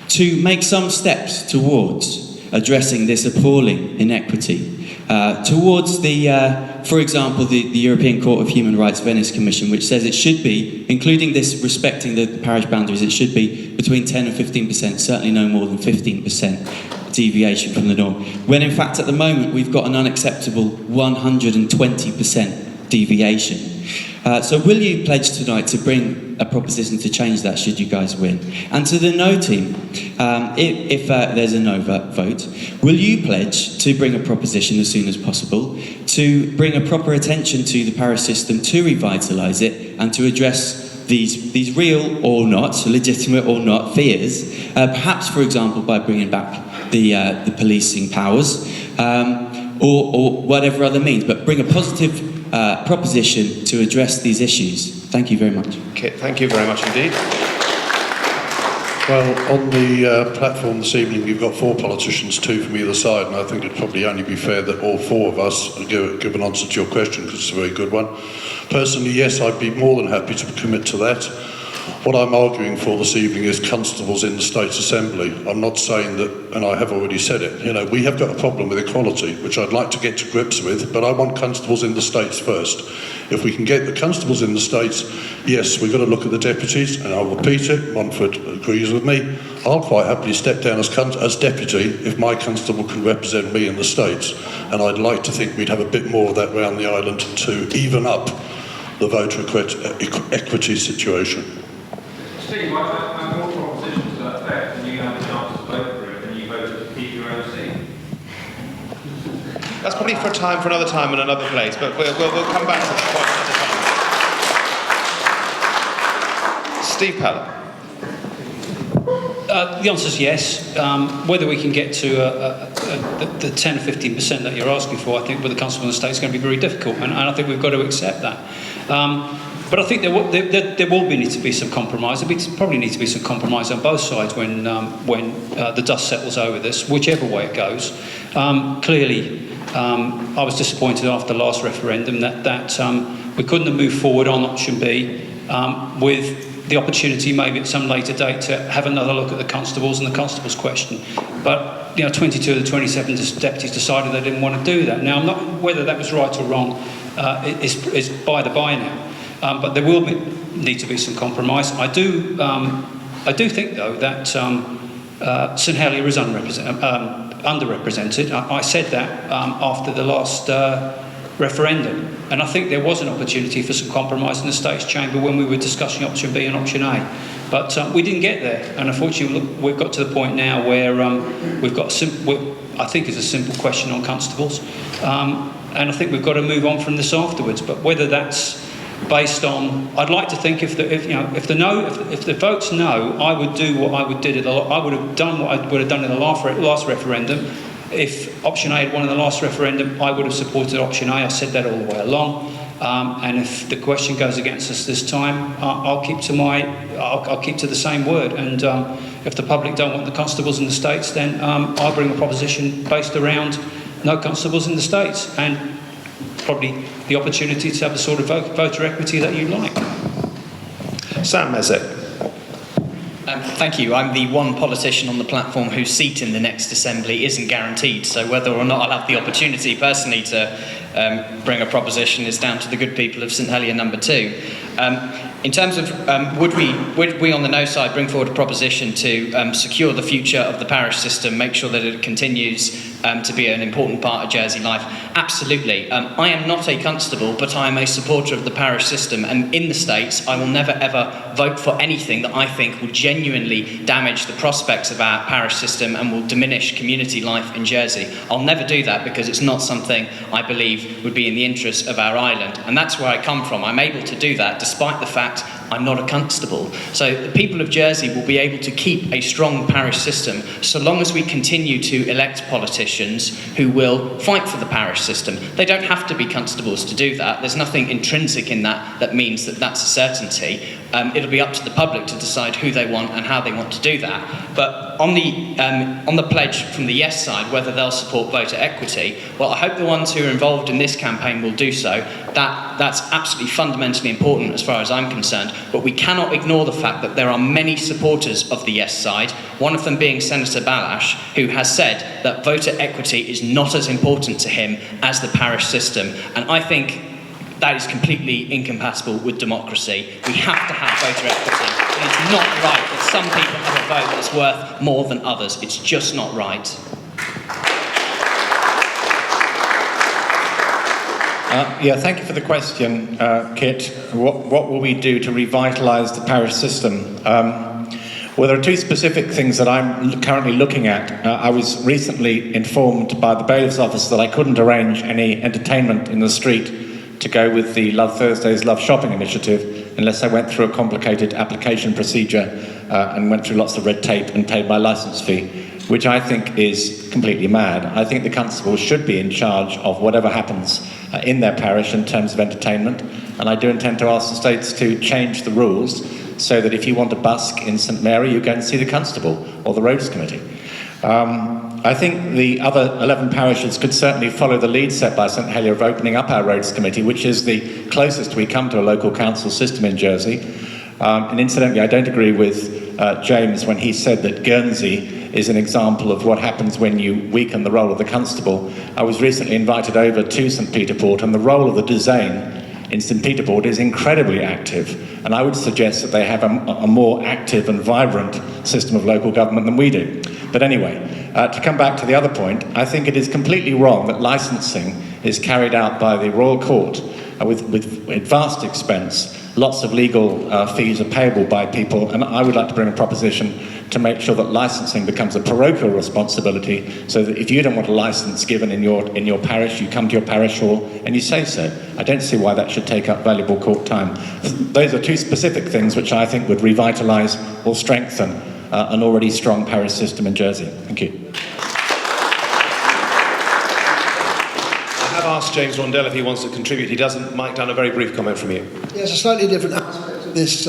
[SPEAKER 12] to make some steps towards addressing this appalling inequity, towards for example, the European Court of Human Rights Venice Commission, which says it should be, including this respecting the parish boundaries, it should be between 10 and 15%, certainly no more than 15% deviation from the norm, when in fact at the moment we've got an unacceptable 120% deviation. So will you pledge tonight to bring a proposition to change that should you guys win? And to the no team, if there's a no vote, will you pledge to bring a proposition as soon as possible to bring a proper attention to the parish system, to revitalise it and to address these real or not, legitimate or not fears, perhaps, for example, by bringing back the policing powers, or whatever other means, but bring a positive proposition to address these issues. Thank you very much.
[SPEAKER 1] Okay, thank you very much indeed.
[SPEAKER 2] Well, on the platform this evening, you've got 4 politicians, 2 from either side, and I think it'd probably only be fair that all 4 of us give an answer to your question, because it's a very good one. Personally, yes, I'd be more than happy to commit to that. What I'm arguing for this evening is constables in the States Assembly. I'm not saying that, and I have already said it, you know, we have got a problem with equality, which I'd like to get to grips with, but I want constables in the States first. If we can get the constables in the States, yes, we've got to look at the deputies, and I'll repeat it, Montfort agrees with me. I'll quite happily step down as deputy if my constable can represent me in the States, and I'd like to think we'd have a bit more of that around the island to even up the voter equity situation.
[SPEAKER 11] Steve, I brought propositions to that effect, and you had a chance to vote for it, and you voted to keep your own seat.
[SPEAKER 1] That's probably for another time and another place, but we'll come back to that point another time. Steve Pallett.
[SPEAKER 7] The answer is yes. Whether we can get to the 10 or 15% that you're asking for, I think with the Constable of the State is going to be very difficult, and I think we've got to accept that. But I think there will need to be some compromise. There probably need to be some compromise on both sides when the dust settles over this, whichever way it goes. Clearly, I was disappointed after the last referendum that we couldn't have moved forward on option B with the opportunity maybe at some later date to have another look at the constables and the constables question. But 22 of the 27 deputies decided they didn't want to do that. Now, I'm not whether that was right or wrong is by the by now. But there will need to be some compromise. I do think, though, that St Helier is underrepresented. I said that after the last referendum, and I think there was an opportunity for some compromise in the States Chamber when we were discussing option B and option A. But we didn't get there, and unfortunately we've got to the point now where we've got I think it's a simple question on constables, and I think we've got to move on from this afterwards. But whether that's based on, I'd like to think if the vote's no, I would do what I would have done what I would have done in the last referendum. If option A had won in the last referendum, I would have supported option A. I said that all the way along. And if the question goes against us this time, I'll keep to the same word. And if the public don't want the constables in the States, then I'll bring a proposition based around no constables in the States, and probably the opportunity to have the sort of voter equity that you'd like.
[SPEAKER 1] Sam Mezek.
[SPEAKER 5] Thank you. I'm the one politician on the platform whose seat in the next Assembly isn't guaranteed, so whether or not I'll have the opportunity personally to bring a proposition is down to the good people of St Helier number 2. In terms of would we on the no side bring forward a proposition to secure the future of the parish system, make sure that it continues to be an important part of Jersey life? Absolutely. I am not a constable, but I am a supporter of the parish system, and in the States I will never ever vote for anything that I think will genuinely damage the prospects of our parish system and will diminish community life in Jersey. I'll never do that because it's not something I believe would be in the interest of our island, and that's where I come from. I'm able to do that despite the fact I'm not a constable. So the people of Jersey will be able to keep a strong parish system so long as we continue to elect politicians who will fight for the parish system. They don't have to be constables to do that. There's nothing intrinsic in that means that that's a certainty. It'll be up to the public to decide who they want and how they want to do that. But on the pledge from the yes side, whether they'll support voter equity, well, I hope the ones who are involved in this campaign will do so. That's absolutely fundamentally important as far as I'm concerned. But we cannot ignore the fact that there are many supporters of the yes side, one of them being Senator Balash, who has said that voter equity is not as important to him as the parish system. And I think that is completely incompatible with democracy. We have to have voter equity. And it's not right that some people have a vote that's worth more than others. It's just not right.
[SPEAKER 8] Yeah, thank you for the question, Kit. What will we do to revitalise the parish system? Well, there are two specific things that I'm currently looking at. I was recently informed by the bailiff's office that I couldn't arrange any entertainment in the street to go with the Love Thursdays, Love Shopping initiative unless I went through a complicated application procedure and went through lots of red tape and paid my licence fee, which I think is completely mad. I think the constables should be in charge of whatever happens in their parish in terms of entertainment, and I do intend to ask the states to change the rules so that if you want to busk in St Mary, you go and see the constable or the roads committee. I think the other 11 parishes could certainly follow the lead set by St Helier of opening up our roads committee, which is the closest we come to a local council system in Jersey. And incidentally, I don't agree with James when he said that Guernsey is an example of what happens when you weaken the role of the constable. I was recently invited over to St Peter Port, and the role of the Duzane in St Peter Port is incredibly active, and I would suggest that they have a more active and vibrant system of local government than we do. But anyway, to come back to the other point, I think it is completely wrong that licensing is carried out by the Royal Court with vast expense. Lots of legal fees are payable by people, and I would like to bring a proposition to make sure that licensing becomes a parochial responsibility, so that if you don't want a license given in your parish, you come to your parish hall and you say so. I don't see why that should take up valuable court time. Those are two specific things which I think would revitalise or strengthen an already strong parish system in Jersey. Thank you.
[SPEAKER 1] I have asked James Rondel if he wants to contribute. He doesn't. Mike Dunn, a very brief comment from you.
[SPEAKER 3] Yes, a slightly different aspect of this.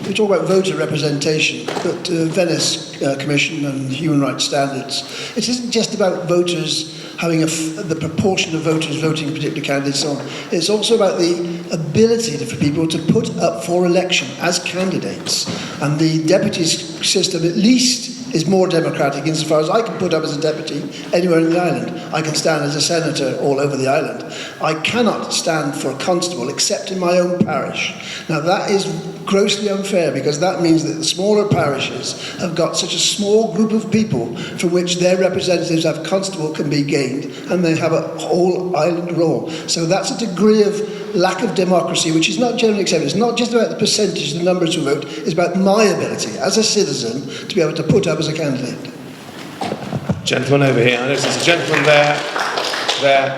[SPEAKER 3] We talk about voter representation, but Venice Commission and human rights standards, it isn't just about voters having the proportion of voters voting particular candidates on. It's also about the ability for people to put up for election as candidates. And the deputies system at least is more democratic insofar as I can put up as a deputy anywhere in the island. I can stand as a senator all over the island. I cannot stand for a constable except in my own parish. Now that is grossly unfair, because that means that the smaller parishes have got such a small group of people from which their representatives have constable can be gained, and they have a whole island role. So that's a degree of lack of democracy which is not generally accepted. It's not just about the percentage, the numbers who vote, it's about my ability as a citizen to be able to put up as a candidate.
[SPEAKER 1] Gentleman over here. I notice there's a gentleman there,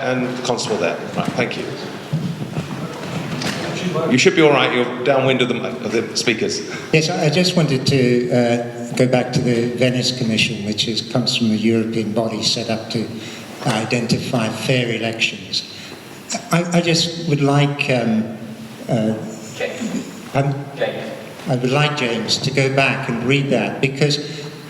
[SPEAKER 1] and the constable there. Right, thank you. You should be all right. You're downwind of the speakers.
[SPEAKER 14] Yes, I just wanted to go back to the Venice Commission, which comes from a European body set up to identify fair elections. I just would like I would like James to go back and read that, because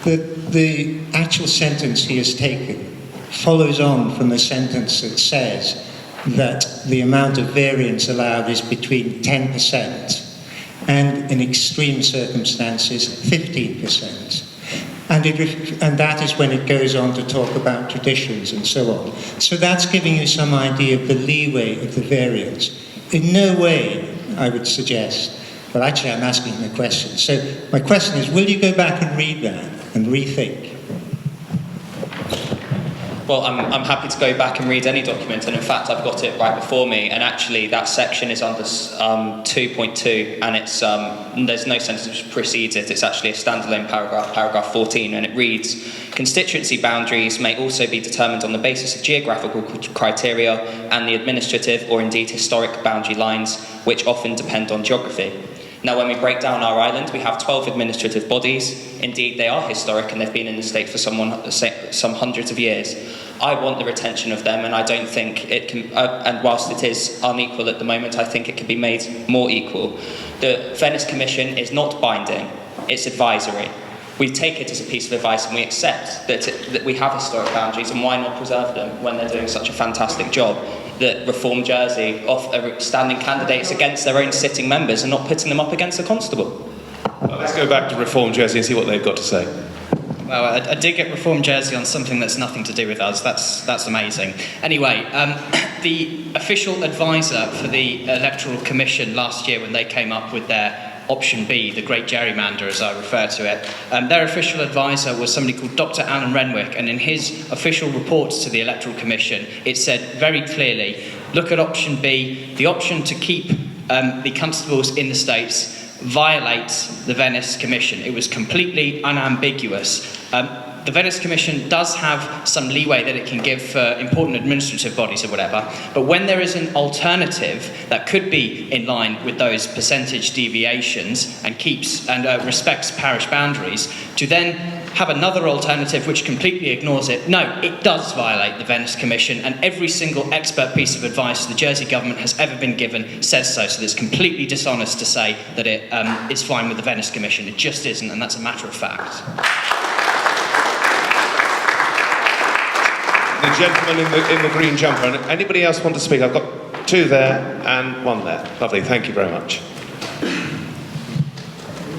[SPEAKER 14] the actual sentence he has taken follows on from the sentence that says that the amount of variance allowed is between 10% and, in extreme circumstances, 15%. And that is when it goes on to talk about traditions and so on. So that's giving you some idea of the leeway of the variance. In no way, I would suggest, but actually I'm asking the question. So my question is, will you go back and read that and rethink?
[SPEAKER 5] Well, I'm happy to go back and read any document, and in fact I've got it right before me, and actually that section is under 2.2, and it's there's no sentence which precedes it. It's actually a standalone paragraph, paragraph 14, and it reads: constituency boundaries may also be determined on the basis of geographical criteria and the administrative or indeed historic boundary lines, which often depend on geography. Now, when we break down our island, we have 12 administrative bodies. Indeed, they are historic, and they've been in the state for some hundreds of years. I want the retention of them, and I don't think it can, and whilst it is unequal at the moment, I think it can be made more equal. The Venice Commission is not binding, it's advisory. We take it as a piece of advice, and we accept that we have historic boundaries, and why not preserve them when they're doing such a fantastic job? That Reform Jersey are standing candidates against their own sitting members and not putting them up against a constable.
[SPEAKER 1] Well, let's go back to Reform Jersey and see what they've got to say.
[SPEAKER 5] Well, I did get Reform Jersey on something that's nothing to do with us. That's amazing. Anyway, the official advisor for the Electoral Commission last year, when they came up with their Option B, the Great Gerrymander, as I refer to it, their official advisor was somebody called Dr. Alan Renwick, and in his official reports to the Electoral Commission, it said very clearly Look at option B. The option to keep the constables in the states violates the Venice Commission. It was completely unambiguous. The Venice Commission does have some leeway that it can give for important administrative bodies or whatever, but when there is an alternative that could be in line with those percentage deviations and respects parish boundaries, to then have another alternative which completely ignores it, no, it does violate the Venice Commission, and every single expert piece of advice the Jersey government has ever been given says so. So it's completely dishonest to say that it is fine with the Venice Commission. It just isn't, and that's a matter of fact.
[SPEAKER 1] The gentleman in the green jumper. And anybody else want to speak? I've got two there and one there. Lovely, thank you very much.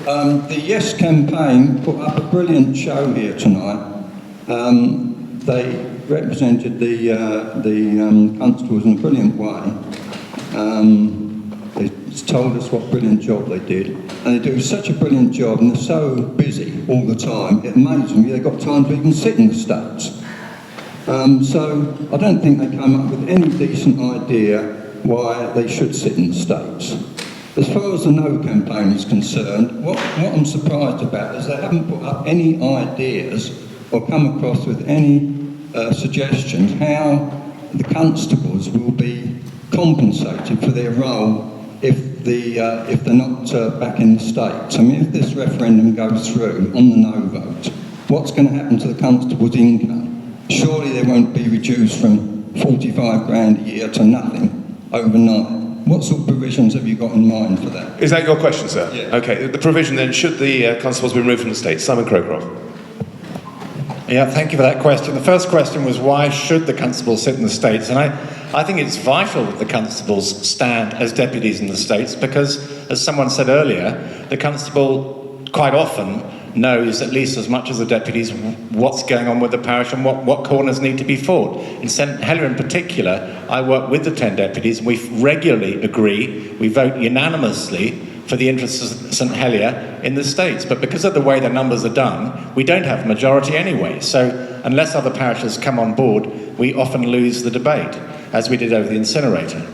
[SPEAKER 15] The Yes campaign put up a brilliant show here tonight. They represented the constables in a brilliant way. They told us what a brilliant job they did. And they do such a brilliant job, and they're so busy all the time. It amazes me they've got time to even sit in the states. So I don't think they came up with any decent idea why they should sit in the states. As far as the No campaign is concerned, what I'm surprised about is they haven't put up any ideas or come across with any suggestions how the constables will be compensated for their role if they're not back in the states. I mean, if this referendum goes through on the No vote, what's going to happen to the constable's income? Surely they won't be reduced from 45 grand a year to nothing overnight. What sort of provisions have you got in mind for that?
[SPEAKER 1] Is that your question, sir?
[SPEAKER 15] Yeah.
[SPEAKER 1] Okay, the provision then, should the constables be removed from the states? Simon Crowcroft.
[SPEAKER 8] Yeah, thank you for that question. The first question was, why should the constables sit in the states? And I think it's vital that the constables stand as deputies in the states because, as someone said earlier, the constable quite often knows at least as much as the deputies what's going on with the parish and what corners need to be fought. In St Helier in particular, I work with the 10 deputies and we regularly agree, we vote unanimously for the interests of St Helier in the States. But because of the way the numbers are done, we don't have a majority anyway. So unless other parishes come on board, we often lose the debate, as we did over the incinerator.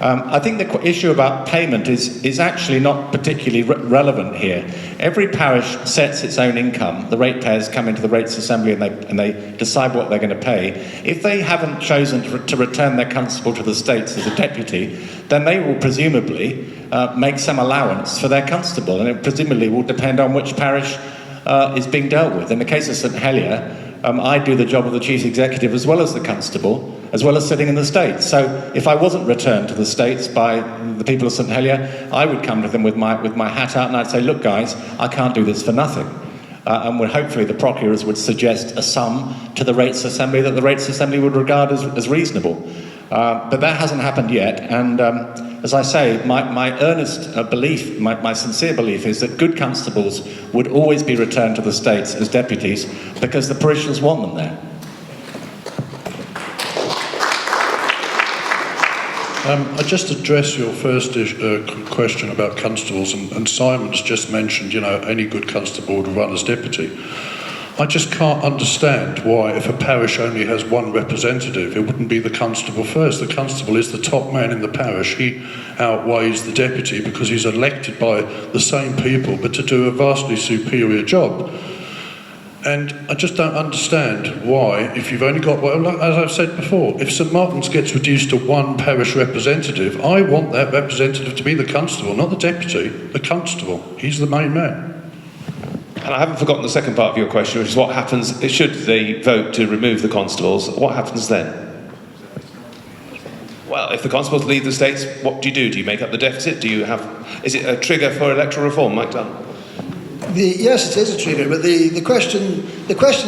[SPEAKER 8] I think the issue about payment is actually not particularly relevant here. Every parish sets its own income. The ratepayers come into the rates assembly and they decide what they're going to pay. If they haven't chosen to return their constable to the states as a deputy, then they will presumably make some allowance for their constable, and it presumably will depend on which parish is being dealt with. In the case of St Helier, I do the job of the chief executive as well as the constable, as well as sitting in the States. So if I wasn't returned to the States by the people of St Helier, I would come to them with my hat out and I'd say, look guys, I can't do this for nothing. And hopefully the procurers would suggest a sum to the Rates Assembly that the Rates Assembly would regard as reasonable. But that hasn't happened yet, and as I say, my earnest belief, my sincere belief is that good constables would always be returned to the States as deputies because the parishioners want them there.
[SPEAKER 2] I just address your first question about constables, and Simon's just mentioned, any good constable would run as deputy. I just can't understand why, if a parish only has one representative, it wouldn't be the constable first. The constable is the top man in the parish. He outweighs the deputy because he's elected by the same people, but to do a vastly superior job. And I just don't understand why, if you've only got, well, as I've said before, if St Martin's gets reduced to one parish representative, I want that representative to be the constable, not the deputy, the constable. He's the main man.
[SPEAKER 1] And I haven't forgotten the second part of your question, which is what happens, should they vote to remove the constables, what happens then? Well, if the constables leave the States, what do? Do you make up the deficit? Is it a trigger for electoral reform, Mike Dunn?
[SPEAKER 3] Yes, it is a trigger, but the question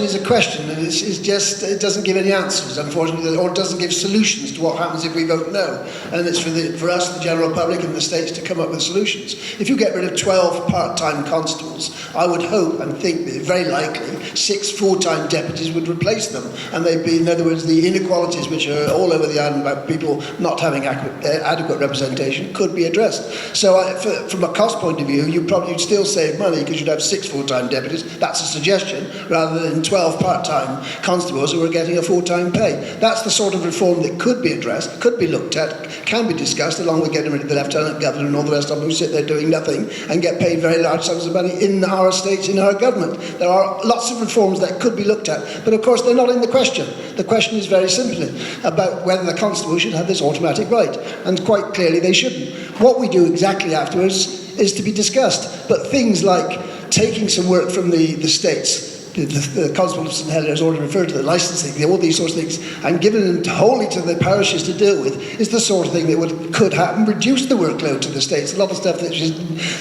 [SPEAKER 3] is a question, and it doesn't give any answers, unfortunately, or it doesn't give solutions to what happens if we vote no. And it's for us, the general public, and the states to come up with solutions. If you get rid of 12 part-time constables, constables, I would hope and think that very likely 6 full-time deputies would replace them, and they'd be, in other words, the inequalities which are all over the island about people not having adequate representation could be addressed. So from a cost point of view, you'd still save money because you'd have 6 full-time deputies. That's a suggestion, rather than 12 part-time constables who are getting a full-time pay. That's the sort of reform that could be addressed, could be looked at, can be discussed, along with getting rid of the Lieutenant Governor and all the rest of them who sit there doing nothing and get paid very large sums of money in our states, in our government. There are lots of reforms that could be looked at, but of course they're not in the question. The question is very simply about whether the constable should have this automatic right, and quite clearly they shouldn't. What we do exactly afterwards is to be discussed, but things like taking some work from the states, the Constable of St Helier has already referred to the licensing, all these sorts of things, and giving them wholly to the parishes to deal with, is the sort of thing that could happen, reduce the workload to the states. A lot of stuff that is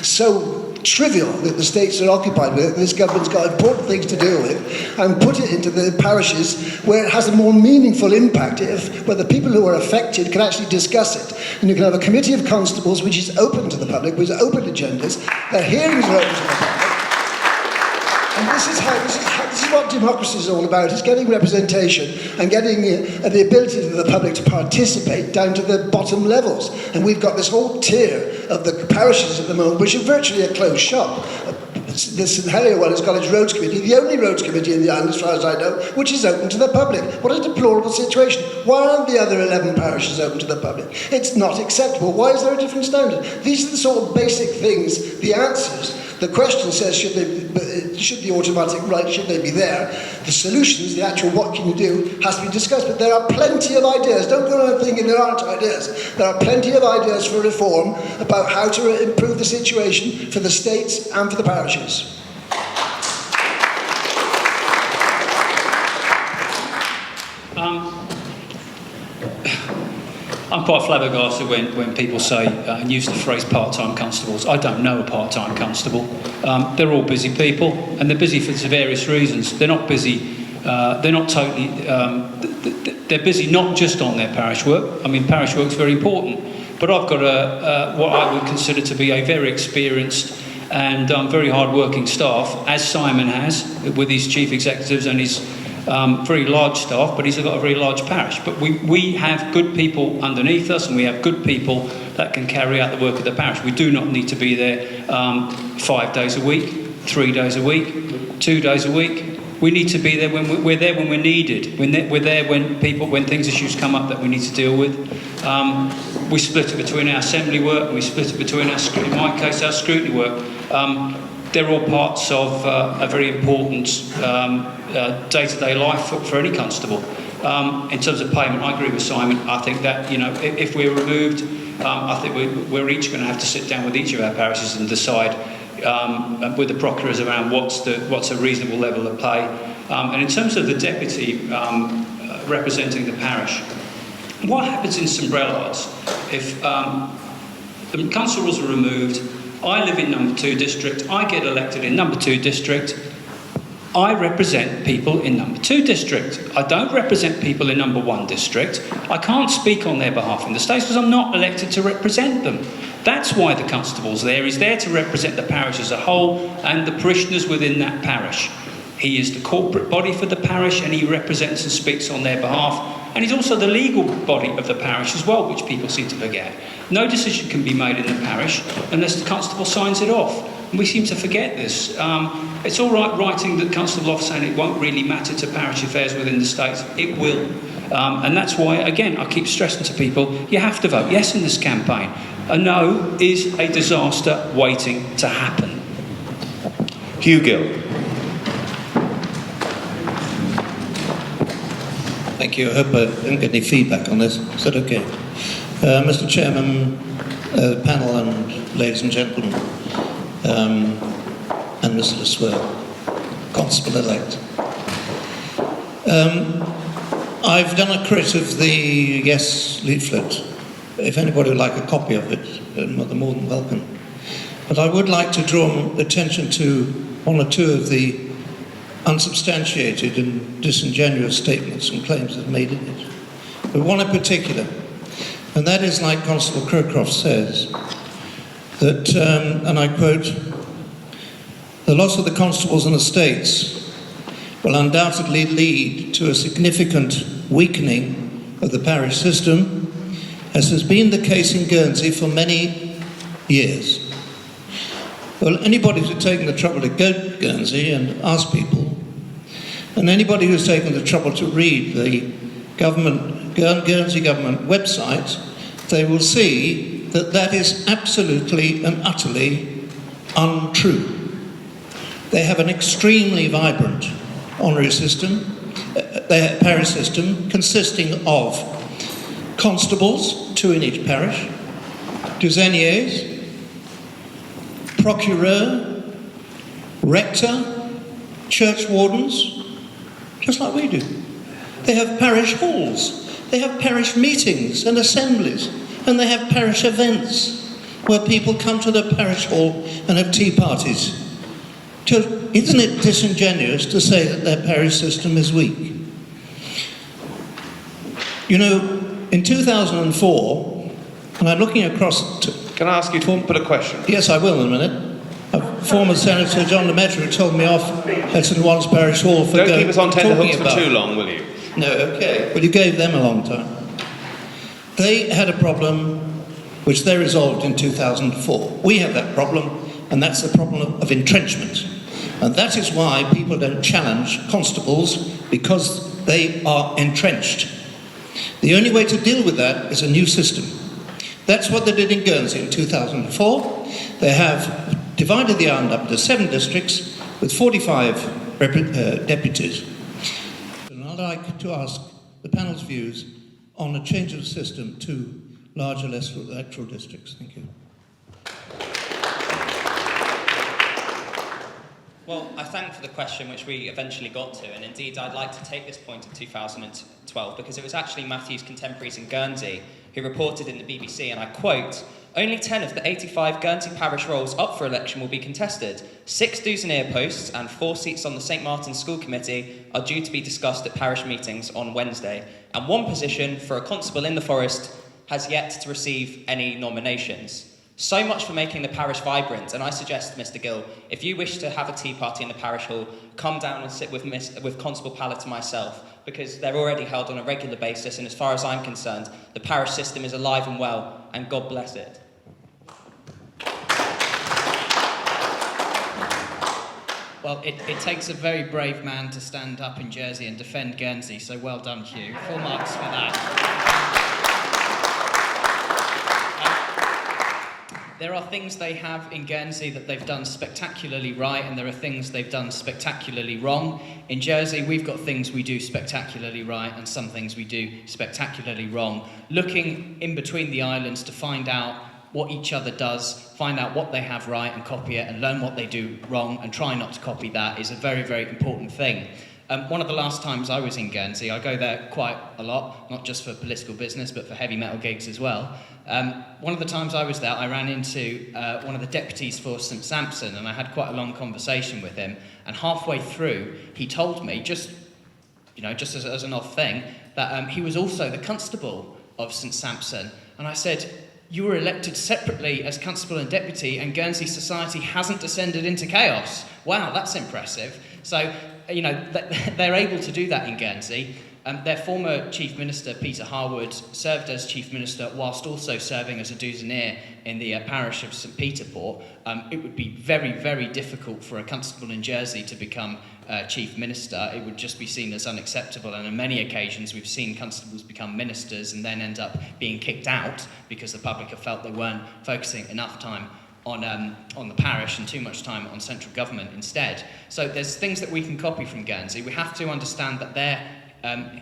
[SPEAKER 3] so trivial that the states are occupied with, this government's got important things to deal with, and put it into the parishes where it has a more meaningful impact, where the people who are affected can actually discuss it. And you can have a committee of constables which is open to the public, with open agendas, their hearings are open to the public. And this is what democracy is all about, is getting representation and getting the ability of the public to participate down to the bottom levels. And we've got this whole tier of the parishes at the moment, which are virtually a closed shop. The St Helier one has got its roads committee, the only roads committee in the island, as far as I know, which is open to the public. What a deplorable situation. Why aren't the other 11 parishes open to the public? It's not acceptable. Why is there a different standard? These are the sort of basic things, the answers. The question says, should the automatic right, should they be there? The solutions, the actual what can you do, has to be discussed. But there are plenty of ideas. Don't go around thinking there aren't ideas. There are plenty of ideas for reform about how to improve the situation for the states and for the parishes.
[SPEAKER 7] I'm quite flabbergasted when people say and use the phrase part-time constables. I don't know a part-time constable. They're all busy people, and they're busy for various reasons. They're not busy. They're not totally. They're busy not just on their parish work. I mean, parish work's very important, but I've got what I would consider to be a very experienced and very hard-working staff, as Simon has with his chief executives and his very large staff, but he's got a very large parish. But we have good people underneath us, and we have good people that can carry out the work of the parish. We do not need to be there 5 days a week, 3 days a week, 2 days a week. We need to be there when we're there when we're needed. We're there when issues come up that we need to deal with. We split it between our assembly work, and we split it between in my case, our scrutiny work. They're all parts of a very important day-to-day life for any constable. In terms of payment, I agree with Simon. I think that, if we're removed, I think we're each going to have to sit down with each of our parishes and decide with the procurers around what's a reasonable level of pay. And in terms of the deputy representing the parish, what happens in Sombrellards if the constables are removed? I live in number 2 district, I get elected in number 2 district, I represent people in number 2 district. I don't represent people in number 1 district. I can't speak on their behalf in the States because I'm not elected to represent them. That's why the constable's there. He's there to represent the parish as a whole and the parishioners within that parish. He is the corporate body for the parish, and he represents and speaks on their behalf. And he's also the legal body of the parish as well, which people seem to forget. No decision can be made in the parish unless the constable signs it off. And we seem to forget this. It's all right writing the constable off saying it won't really matter to parish affairs within the states. It will. And that's why, again, I keep stressing to people, you have to vote yes in this campaign. A no is a disaster waiting to happen.
[SPEAKER 1] Hugh Gill.
[SPEAKER 16] Thank you. I hope I don't get any feedback on this. Is that okay? Mr. Chairman, panel and ladies and gentlemen, and Mr. Luce, Constable-elect. I've done a crit of the Yes leaflet. If anybody would like a copy of it, they're more than welcome. But I would like to draw attention to one or two of the unsubstantiated and disingenuous statements and claims that are made in it. But one in particular, and that is, like Constable Crowcroft says, that, and I quote, the loss of the constables and estates will undoubtedly lead to a significant weakening of the parish system, as has been the case in Guernsey for many years. Well, anybody who's taken the trouble to go to Guernsey and ask people, and anybody who's taken the trouble to read the Guernsey government website, they will see that that is absolutely and utterly untrue. They have an extremely vibrant honorary system, parish system, consisting of constables, 2 in each parish, douzeniers, procureur, rector, church wardens, just like we do. They have parish halls, they have parish meetings and assemblies, and they have parish events where people come to the parish hall and have tea parties. Isn't it disingenuous to say that their parish system is weak? You know, in 2004, and I'm looking across to...
[SPEAKER 1] Can I ask you to put a question?
[SPEAKER 16] Yes, I will in a minute. Former Senator John Lemaitre told me off at St Wan's Parish Hall for
[SPEAKER 1] Don't keep us on tenterhooks for too long, will you?
[SPEAKER 16] No, okay. Well, you gave them a long time. They had a problem which they resolved in 2004. We have that problem, and that's the problem of entrenchment. And that is why people don't challenge constables, because they are entrenched. The only way to deal with that is a new system. That's what they did in Guernsey in 2004. They have divided the island up into 7 districts with 45 deputies. And I'd like to ask the panel's views on a change of the system to larger electoral districts. Thank you.
[SPEAKER 5] Well, I thank for the question, which we eventually got to, and indeed I'd like to take this point of 2012 because it was actually Matthew's contemporaries in Guernsey who reported in the BBC, and I quote, "Only 10 of the 85 Guernsey parish rolls up for election will be contested. 6 douzenaire posts and 4 seats on the St Martin's School Committee are due to be discussed at parish meetings on Wednesday, and 1 position for a constable in the forest has yet to receive any nominations." So much for making the parish vibrant, and I suggest, Mr Gill, if you wish to have a tea party in the parish hall, come down and sit with Constable Pallett and myself, because they're already held on a regular basis, and as far as I'm concerned, the parish system is alive and well, and God bless it. Well, it takes a very brave man to stand up in Jersey and defend Guernsey, so well done, Hugh. Full marks for that. There are things they have in Guernsey that they've done spectacularly right, and there are things they've done spectacularly wrong. In Jersey, we've got things we do spectacularly right and some things we do spectacularly wrong. Looking in between the islands to find out what each other does, find out what they have right and copy it, and learn what they do wrong and try not to copy that is a very, very important thing. One of the last times I was in Guernsey, I go there quite a lot, not just for political business, but for heavy metal gigs as well. One of the times I was there, I ran into one of the deputies for St Sampson, and I had quite a long conversation with him. And halfway through, he told me, just as an odd thing, that he was also the constable of St Sampson. And I said, "You were elected separately as constable and deputy, and Guernsey society hasn't descended into chaos. Wow, that's impressive." So, they're able to do that in Guernsey. Their former Chief Minister, Peter Harwood, served as Chief Minister whilst also serving as a douzenaire in the parish of St Peter Port. It would be very, very difficult for a constable in Jersey to become Chief Minister. It would just be seen as unacceptable, and on many occasions we've seen constables become ministers and then end up being kicked out because the public have felt they weren't focusing enough time on the parish and too much time on central government instead. So there's things that we can copy from Guernsey. We have to understand that their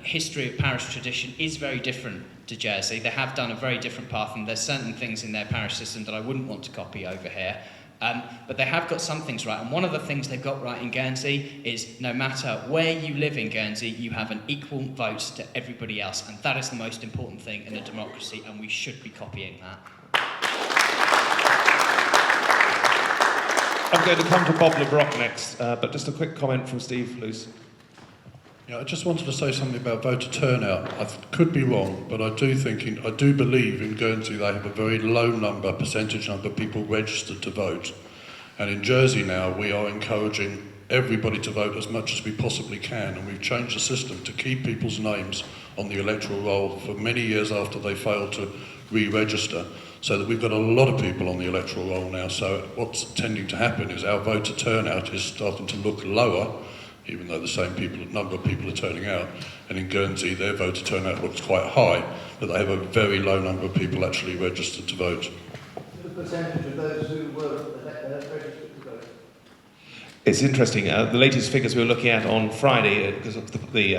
[SPEAKER 5] history of parish tradition is very different to Jersey. They have done a very different path, and there's certain things in their parish system that I wouldn't want to copy over here. But they have got some things right, and one of the things they've got right in Guernsey is no matter where you live in Guernsey, you have an equal vote to everybody else, and that is the most important thing in a democracy, and we should be copying that.
[SPEAKER 1] I'm going to come to Bob LeBrock next, but just a quick comment from Steve Luce.
[SPEAKER 2] Yeah, I just wanted to say something about voter turnout. I could be wrong, but I do believe in Guernsey they have a very low percentage number of people registered to vote. And in Jersey now, we are encouraging everybody to vote as much as we possibly can, and we've changed the system to keep people's names on the electoral roll for many years after they failed to re-register, so that we've got a lot of people on the electoral roll now. So what's tending to happen is our voter turnout is starting to look lower, even though the same number of people are turning out. And in Guernsey, their voter turnout looks quite high, but they have a very low number of people actually registered to vote.
[SPEAKER 6] The percentage of those who were registered to vote?
[SPEAKER 1] It's interesting. The latest figures we were looking at on Friday, because of the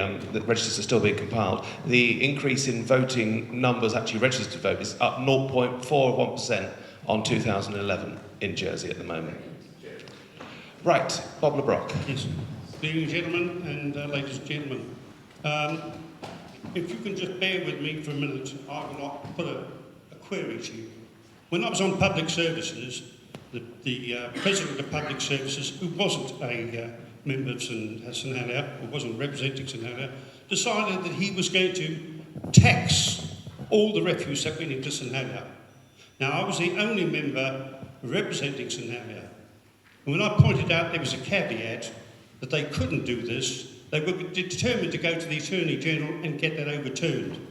[SPEAKER 1] registers are still being compiled, the increase in voting numbers actually registered to vote is up 0.41% on 2011 in Jersey at the moment. Right, Bob LeBrock.
[SPEAKER 17] Yes. Good evening, gentlemen and ladies and gentlemen. If you can just bear with me for a minute, I will put a query to you. When I was on public services, the President of Public Services, who wasn't a member of St Helier, or wasn't representing St Helier, decided that he was going to tax all the refuse that went into St Helier. Now, I was the only member representing St Helier. And when I pointed out there was a caveat that they couldn't do this, they were determined to go to the Attorney General and get that overturned.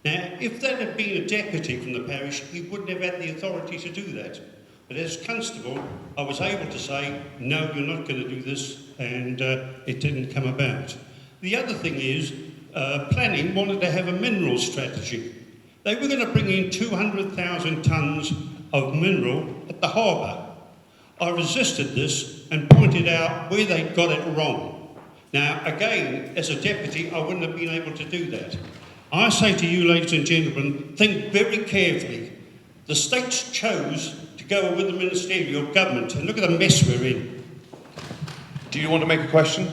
[SPEAKER 17] Now, if that had been a deputy from the parish, he wouldn't have had the authority to do that. But as constable, I was able to say, no, you're not going to do this, and it didn't come about. The other thing is, planning wanted to have a mineral strategy. They were going to bring in 200,000 tonnes of mineral at the harbour. I resisted this and pointed out where they got it wrong. Now, again, as a deputy, I wouldn't have been able to do that. I say to you, ladies and gentlemen, think very carefully. The states chose to go with the ministerial government, and look at the mess we're in.
[SPEAKER 1] Do you want to make a question?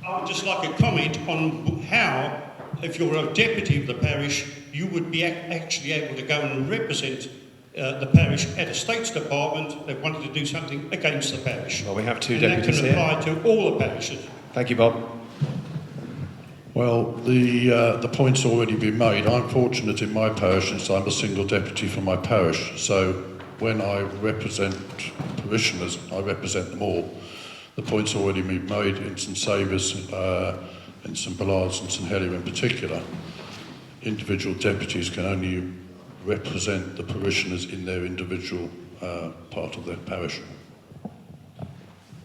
[SPEAKER 17] I would just like a comment on how, if you're a deputy of the parish, you would be actually able to go and represent the parish at a States Department that wanted to do something against the parish.
[SPEAKER 1] Well, we have two
[SPEAKER 17] and
[SPEAKER 1] deputies
[SPEAKER 17] that can apply to all the parishes.
[SPEAKER 1] Thank you, Bob.
[SPEAKER 2] Well, the point's already been made. I'm fortunate in my parish since I'm a single deputy for my parish. So when I represent parishioners, I represent them all. The point's already been made in St Saviour's, in St Ballards and St Helier in particular. Individual deputies can only represent the parishioners in their individual part of their parish.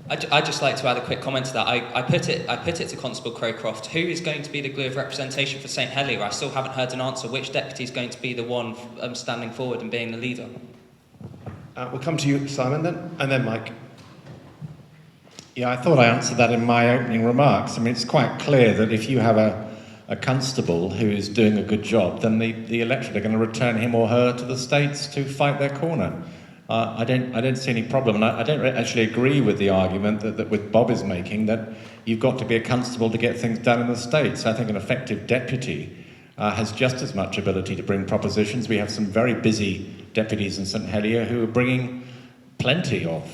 [SPEAKER 5] I'd just like to add a quick comment to that. I put it to Constable Crowcroft, who is going to be the glue of representation for St Helier? I still haven't heard an answer. Which deputy is going to be the one standing forward and being the leader?
[SPEAKER 1] We'll come to you, Simon, then, and then Mike.
[SPEAKER 8] Yeah, I thought I answered that in my opening remarks. I mean, it's quite clear that if you have a constable who is doing a good job, then the electorate are going to return him or her to the states to fight their corner. I don't see any problem, and I don't actually agree with the argument that with Bob is making, that you've got to be a constable to get things done in the states. I think an effective deputy has just as much ability to bring propositions. We have some very busy deputies in St Helier who are bringing plenty of,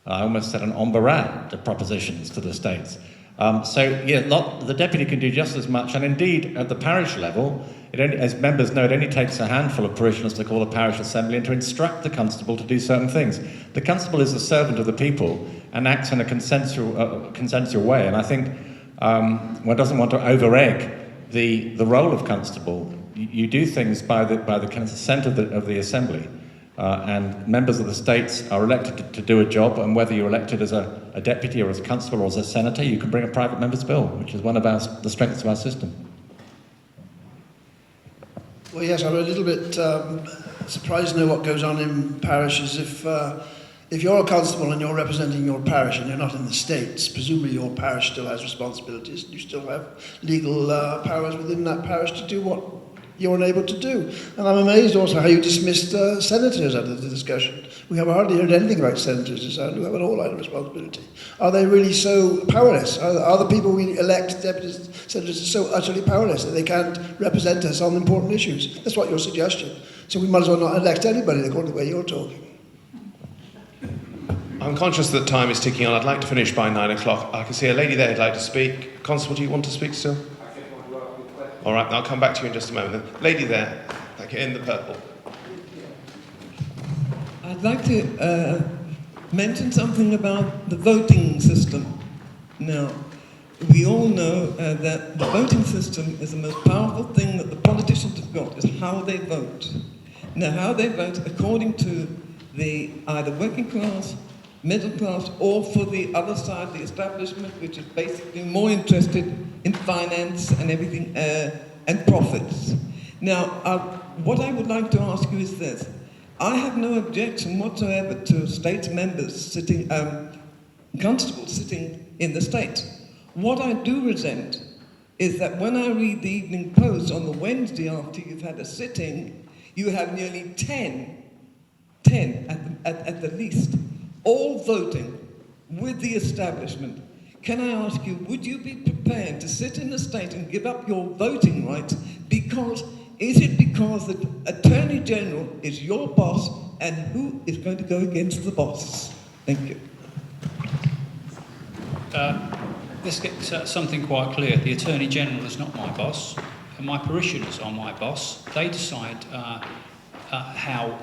[SPEAKER 8] I almost said an embarras of propositions to the states. The deputy can do just as much, and indeed at the parish level, as members know, it only takes a handful of parishioners to call a parish assembly and to instruct the constable to do certain things. The constable is a servant of the people and acts in a consensual way, and I think one doesn't want to over-egg the role of constable. You do things by the consent of the assembly. And members of the states are elected to do a job, and whether you're elected as a deputy or as a constable or as a senator, you can bring a private member's bill, which is one of the strengths of our system.
[SPEAKER 3] Well, yes, I'm a little bit surprised to know what goes on in parishes. If you're a constable and you're representing your parish and you're not in the States, presumably your parish still has responsibilities. You still have legal powers within that parish to do what you're unable to do. And I'm amazed also how you dismissed senators out of the discussion. We have hardly heard anything about senators who have an all-out responsibility. Are they really so powerless? Are the people we elect, deputies, senators, so utterly powerless that they can't represent us on important issues? That's what your suggestion. So we might as well not elect anybody according to the way you're talking.
[SPEAKER 1] I'm conscious that time is ticking on. I'd like to finish by 9 o'clock. I can see a lady there who'd like to speak. Constable, do you want to speak still? All right, I'll come back to you in just a moment. Lady there, thank you, in the purple.
[SPEAKER 18] I'd like to mention something about the voting system. Now, we all know that the voting system is the most powerful thing that the politicians have got, is how they vote. Now, how they vote according to the either working class, middle class, or for the other side, the establishment, which is basically more interested in finance and everything, and profits. Now, what I would like to ask you is this. I have no objection whatsoever to state members sitting, constables sitting in the state. What I do resent is that when I read the Evening Post on the Wednesday after you've had a sitting, you have nearly 10 at the least, all voting with the establishment. Can I ask you, would you be prepared to sit in the state and give up your voting rights? Is it because the Attorney General is your boss, and who is going to go against the boss? Thank you.
[SPEAKER 7] Let's get something quite clear. The Attorney General is not my boss, and my parishioners are my boss. They decide how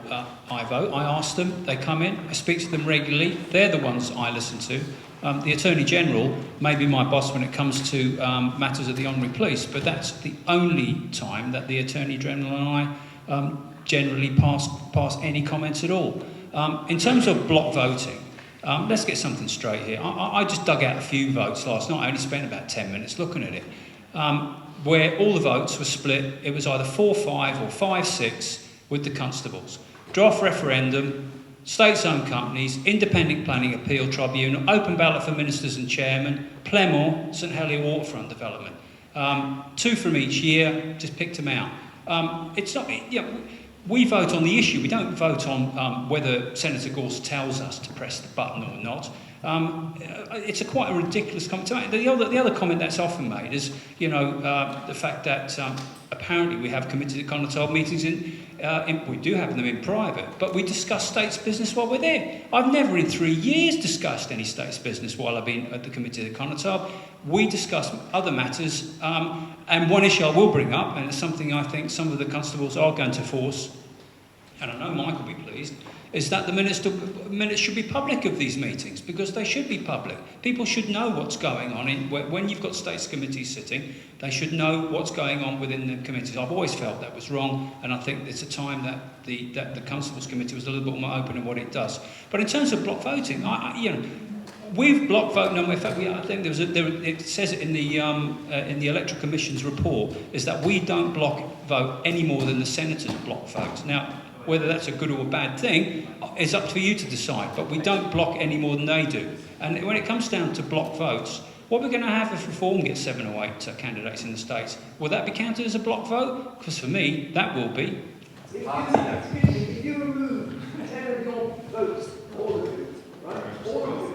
[SPEAKER 7] I vote. I ask them, they come in, I speak to them regularly. They're the ones I listen to. The Attorney General may be my boss when it comes to matters of the Honorary Police, but that's the only time that the Attorney General and I generally pass any comments at all. In terms of block voting, let's get something straight here. I just dug out a few votes last night. I only spent about 10 minutes looking at it, where all the votes were split. It was either 4-5 or 5-6 with the constables. Draft referendum, state-owned companies, independent planning appeal tribunal, open ballot for ministers and chairmen, Plemore, St Helier waterfront development. 2 from each year, just picked them out. It's not, we vote on the issue. We don't vote on whether Senator Gorse tells us to press the button or not. It's quite a ridiculous comment to make. The other comment that's often made is, the fact that apparently we have committee to connotate meetings we do have them in private, but we discuss state's business while we're there. I've never in 3 years discussed any state's business while I've been at the committee to connotate. We discuss other matters, and one issue I will bring up, and it's something I think some of the constables are going to force, and I know Mike will be pleased, is that the minutes should be public of these meetings, because they should be public. People should know what's going on. When you've got states committees sitting, they should know what's going on within the committees. I've always felt that was wrong, and I think it's a time that the Constables Committee was a little bit more open in what it does. But in terms of block voting, we've block voted. No, in fact, I think it says it in the Electoral Commission's report, is that we don't block vote any more than the senators block vote. Now, whether that's a good or a bad thing is up to you to decide, but we don't block any more than they do. And when it comes down to block votes, what we're going to have if Reform gets 7 or 8 candidates in the States, will that be counted as a block vote? Because for me, that will be.
[SPEAKER 19] If you remove 10 of your votes, all of you, right, all of you,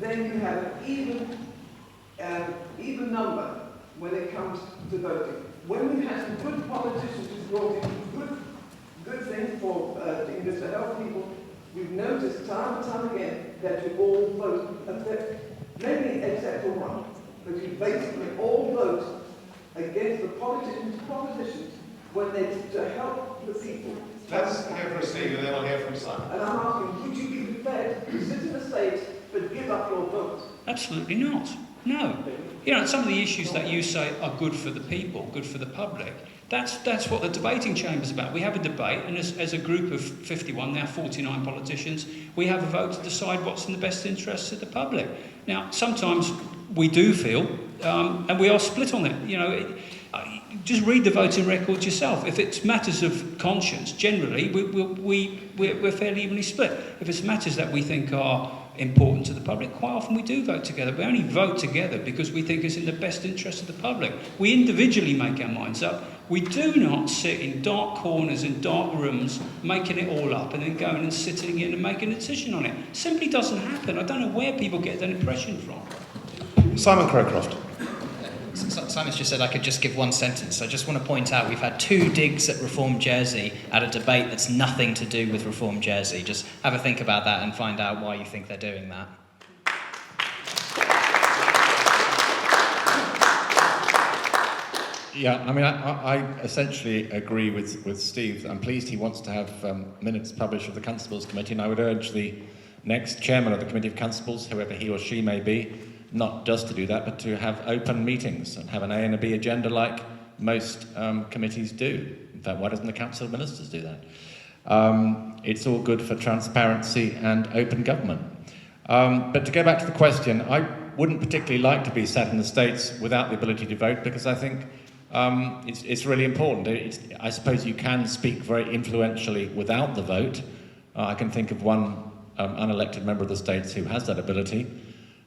[SPEAKER 19] then you have an even number when it comes to voting. When we have some good politicians who brought in good things for to help people, we've noticed time and time again that you all vote, maybe except for one, but you basically all vote against the politicians when they to help the people.
[SPEAKER 8] Let's hear from Steve and then I'll hear from Simon.
[SPEAKER 19] And I'm asking, would you be prepared to sit in the States but give up your vote?
[SPEAKER 7] Absolutely not. No. Some of the issues that you say are good for the people, good for the public, that's what the debating chamber's about. We have a debate, and as a group of 51, now 49 politicians, we have a vote to decide what's in the best interests of the public. Now, sometimes we do feel, and we are split on it, just read the voting records yourself. If it's matters of conscience, generally, we're fairly evenly split. If it's matters that we think are important to the public, quite often we do vote together. We only vote together because we think it's in the best interest of the public. We individually make our minds up. We do not sit in dark corners in dark rooms making it all up and then going and sitting in and making a decision on it. It simply doesn't happen. I don't know where people get that impression from.
[SPEAKER 1] Simon Crowcroft.
[SPEAKER 5] Simon's just said I could just give one sentence. I just want to point out we've had 2 digs at Reform Jersey at a debate that's nothing to do with Reform Jersey. Just have a think about that and find out why you think they're doing that.
[SPEAKER 8] Yeah, I mean, I essentially agree with Steve. I'm pleased he wants to have minutes published of the Constables Committee, and I would urge the next chairman of the Committee of Constables, whoever he or she may be, not just to do that, but to have open meetings and have an A and a B agenda like most committees do. In fact, why doesn't the Council of Ministers do that? It's all good for transparency and open government. But to go back to the question, I wouldn't particularly like to be sat in the States without the ability to vote, because I think it's really important. I suppose you can speak very influentially without the vote. I can think of one unelected member of the States who has that ability.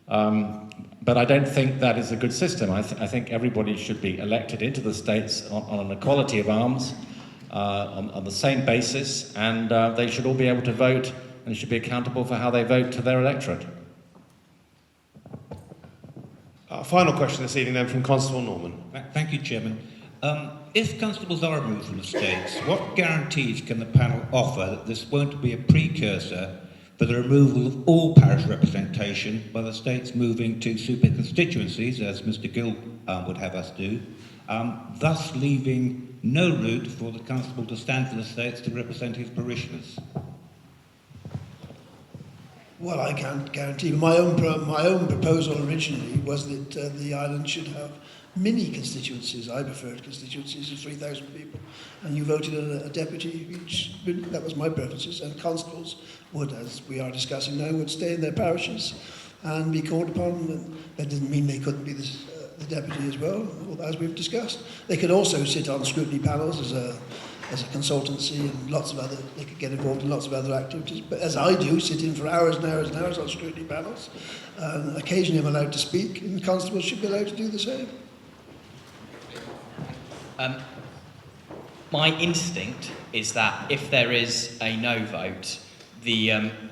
[SPEAKER 8] But I don't think that is a good system. I think everybody should be elected into the States on an equality of arms, on the same basis, and they should all be able to vote and should be accountable for how they vote to their electorate.
[SPEAKER 1] Final question this evening then from Constable Norman.
[SPEAKER 16] Thank you, Chairman. If constables are removed from the States, what guarantees can the panel offer that this won't be a precursor for the removal of all parish representation by the States moving to super constituencies, as Mr Gill would have us do, thus leaving no route for the constable to stand for the States to represent his parishioners?
[SPEAKER 3] Well, I can't guarantee. My own proposal originally was that the island should have mini constituencies. I preferred constituencies of 3,000 people, and you voted a deputy each. That was my preferences, and constables would, as we are discussing now, would stay in their parishes and be called upon. That didn't mean they couldn't be the deputy as well, as we've discussed. They could also sit on scrutiny panels as a consultancy, and lots of other, they could get involved in lots of other activities. But as I do, sit in for hours and hours and hours on scrutiny panels. Occasionally I'm allowed to speak, and the constables should be allowed to do the same.
[SPEAKER 5] My instinct is that if there is a no vote,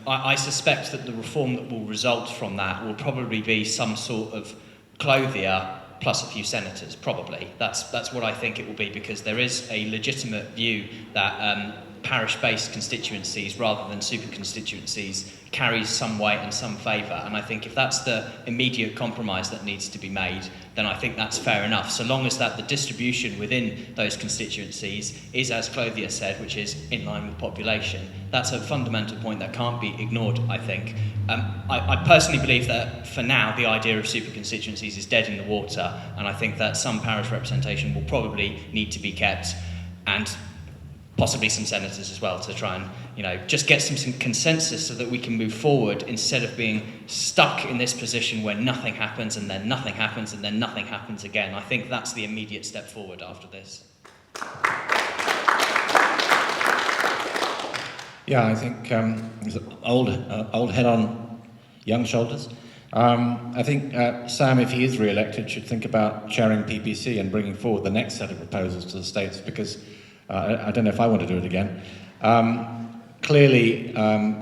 [SPEAKER 5] I suspect that the reform that will result from that will probably be some sort of clothier plus a few senators, probably. That's what I think it will be, because there is a legitimate view that parish-based constituencies rather than super constituencies carries some weight and some favour, and I think if that's the immediate compromise that needs to be made, then I think that's fair enough, so long as that the distribution within those constituencies is, as Clothier said, which is in line with population. That's a fundamental point that can't be ignored, I think. I personally believe that for now the idea of super constituencies is dead in the water, and I think that some parish representation will probably need to be kept, and possibly some senators as well, to try and, just get some consensus so that we can move forward instead of being stuck in this position where nothing happens and then nothing happens and then nothing happens again. I think that's the immediate step forward after this.
[SPEAKER 8] Yeah, I think it's old head on young shoulders. I think Sam, if he is re-elected, should think about chairing PPC and bringing forward the next set of proposals to the States, because I don't know if I want to do it again. Clearly,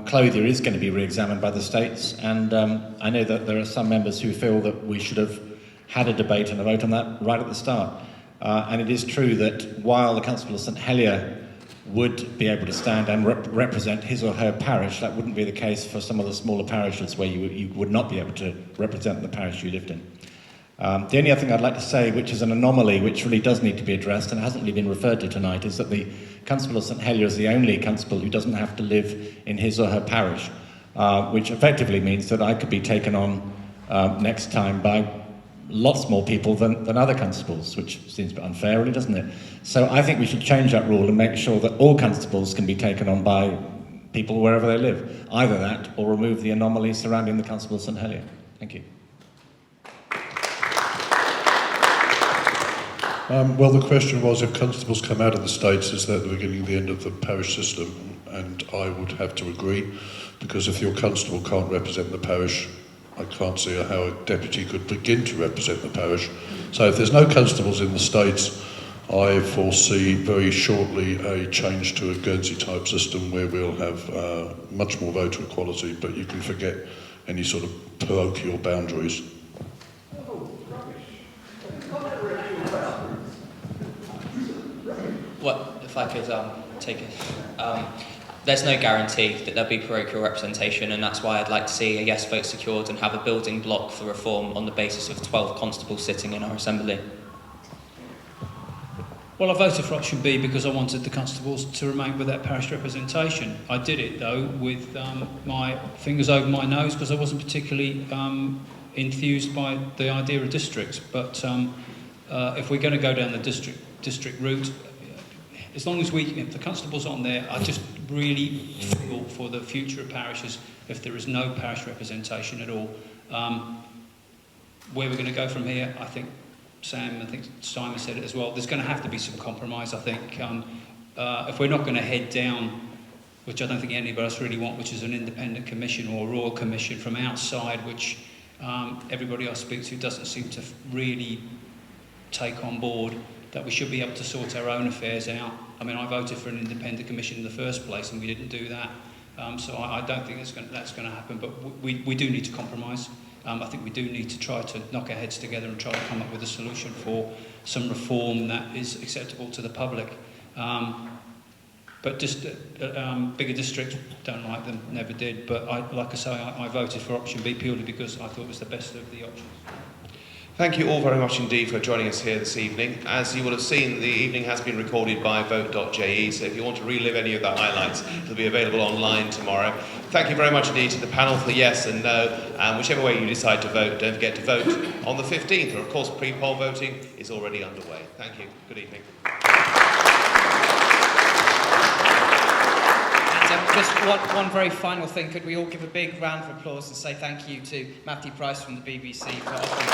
[SPEAKER 8] Clothier is going to be re-examined by the States, and I know that there are some members who feel that we should have had a debate and a vote on that right at the start. And it is true that while the Constable of St Helier would be able to stand and represent his or her parish, that wouldn't be the case for some of the smaller parishes where you would not be able to represent the parish you lived in. The only other thing I'd like to say, which is an anomaly which really does need to be addressed and hasn't really been referred to tonight, is that the Constable of St Helier is the only constable who doesn't have to live in his or her parish, which effectively means that I could be taken on next time by lots more people than other constables, which seems a bit unfair, really, doesn't it? So I think we should change that rule and make sure that all constables can be taken on by people wherever they live. Either that, or remove the anomaly surrounding the Constable of St Helier. Thank you.
[SPEAKER 2] Well, the question was, if constables come out of the States, is that the beginning of the end of the parish system? And I would have to agree, because if your constable can't represent the parish, I can't see how a deputy could begin to represent the parish. So if there's no constables in the States, I foresee very shortly a change to a Guernsey-type system where we'll have much more voter equality, but you can forget any sort of parochial boundaries.
[SPEAKER 5] Well, if I could take it. There's no guarantee that there'll be parochial representation, and that's why I'd like to see a yes vote secured and have a building block for reform on the basis of 12 constables sitting in our assembly.
[SPEAKER 7] Well, I voted for option B because I wanted the constables to remain with that parish representation. I did it, though, with my fingers over my nose because I wasn't particularly enthused by the idea of districts. But if we're going to go down the district route, as long as if the constables on there, I just really feel for the future of parishes if there is no parish representation at all. Where we're going to go from here, I think Sam, I think Simon said it as well, there's going to have to be some compromise, I think. If we're not going to head down, which I don't think any of us really want, which is an independent commission or a royal commission from outside, which everybody I speak to doesn't seem to really take on board, that we should be able to sort our own affairs out. I mean, I voted for an independent commission in the first place and we didn't do that. So I don't think that's going to happen, but we do need to compromise. I think we do need to try to knock our heads together and try to come up with a solution for some reform that is acceptable to the public. But just bigger districts, don't like them, never did. But like I say, I voted for option B purely because I thought it was the best of the options.
[SPEAKER 1] Thank you all very much indeed for joining us here this evening. As you will have seen, the evening has been recorded by vote.je, so if you want to relive any of the highlights, it'll be available online tomorrow. Thank you very much indeed to the panel for yes and no, and whichever way you decide to vote, don't forget to vote on the 15th, or of course pre-poll voting is already underway. Thank you. Good evening.
[SPEAKER 5] Just one very final thing. Could we all give a big round of applause and say thank you to Matthew Price from the BBC for offering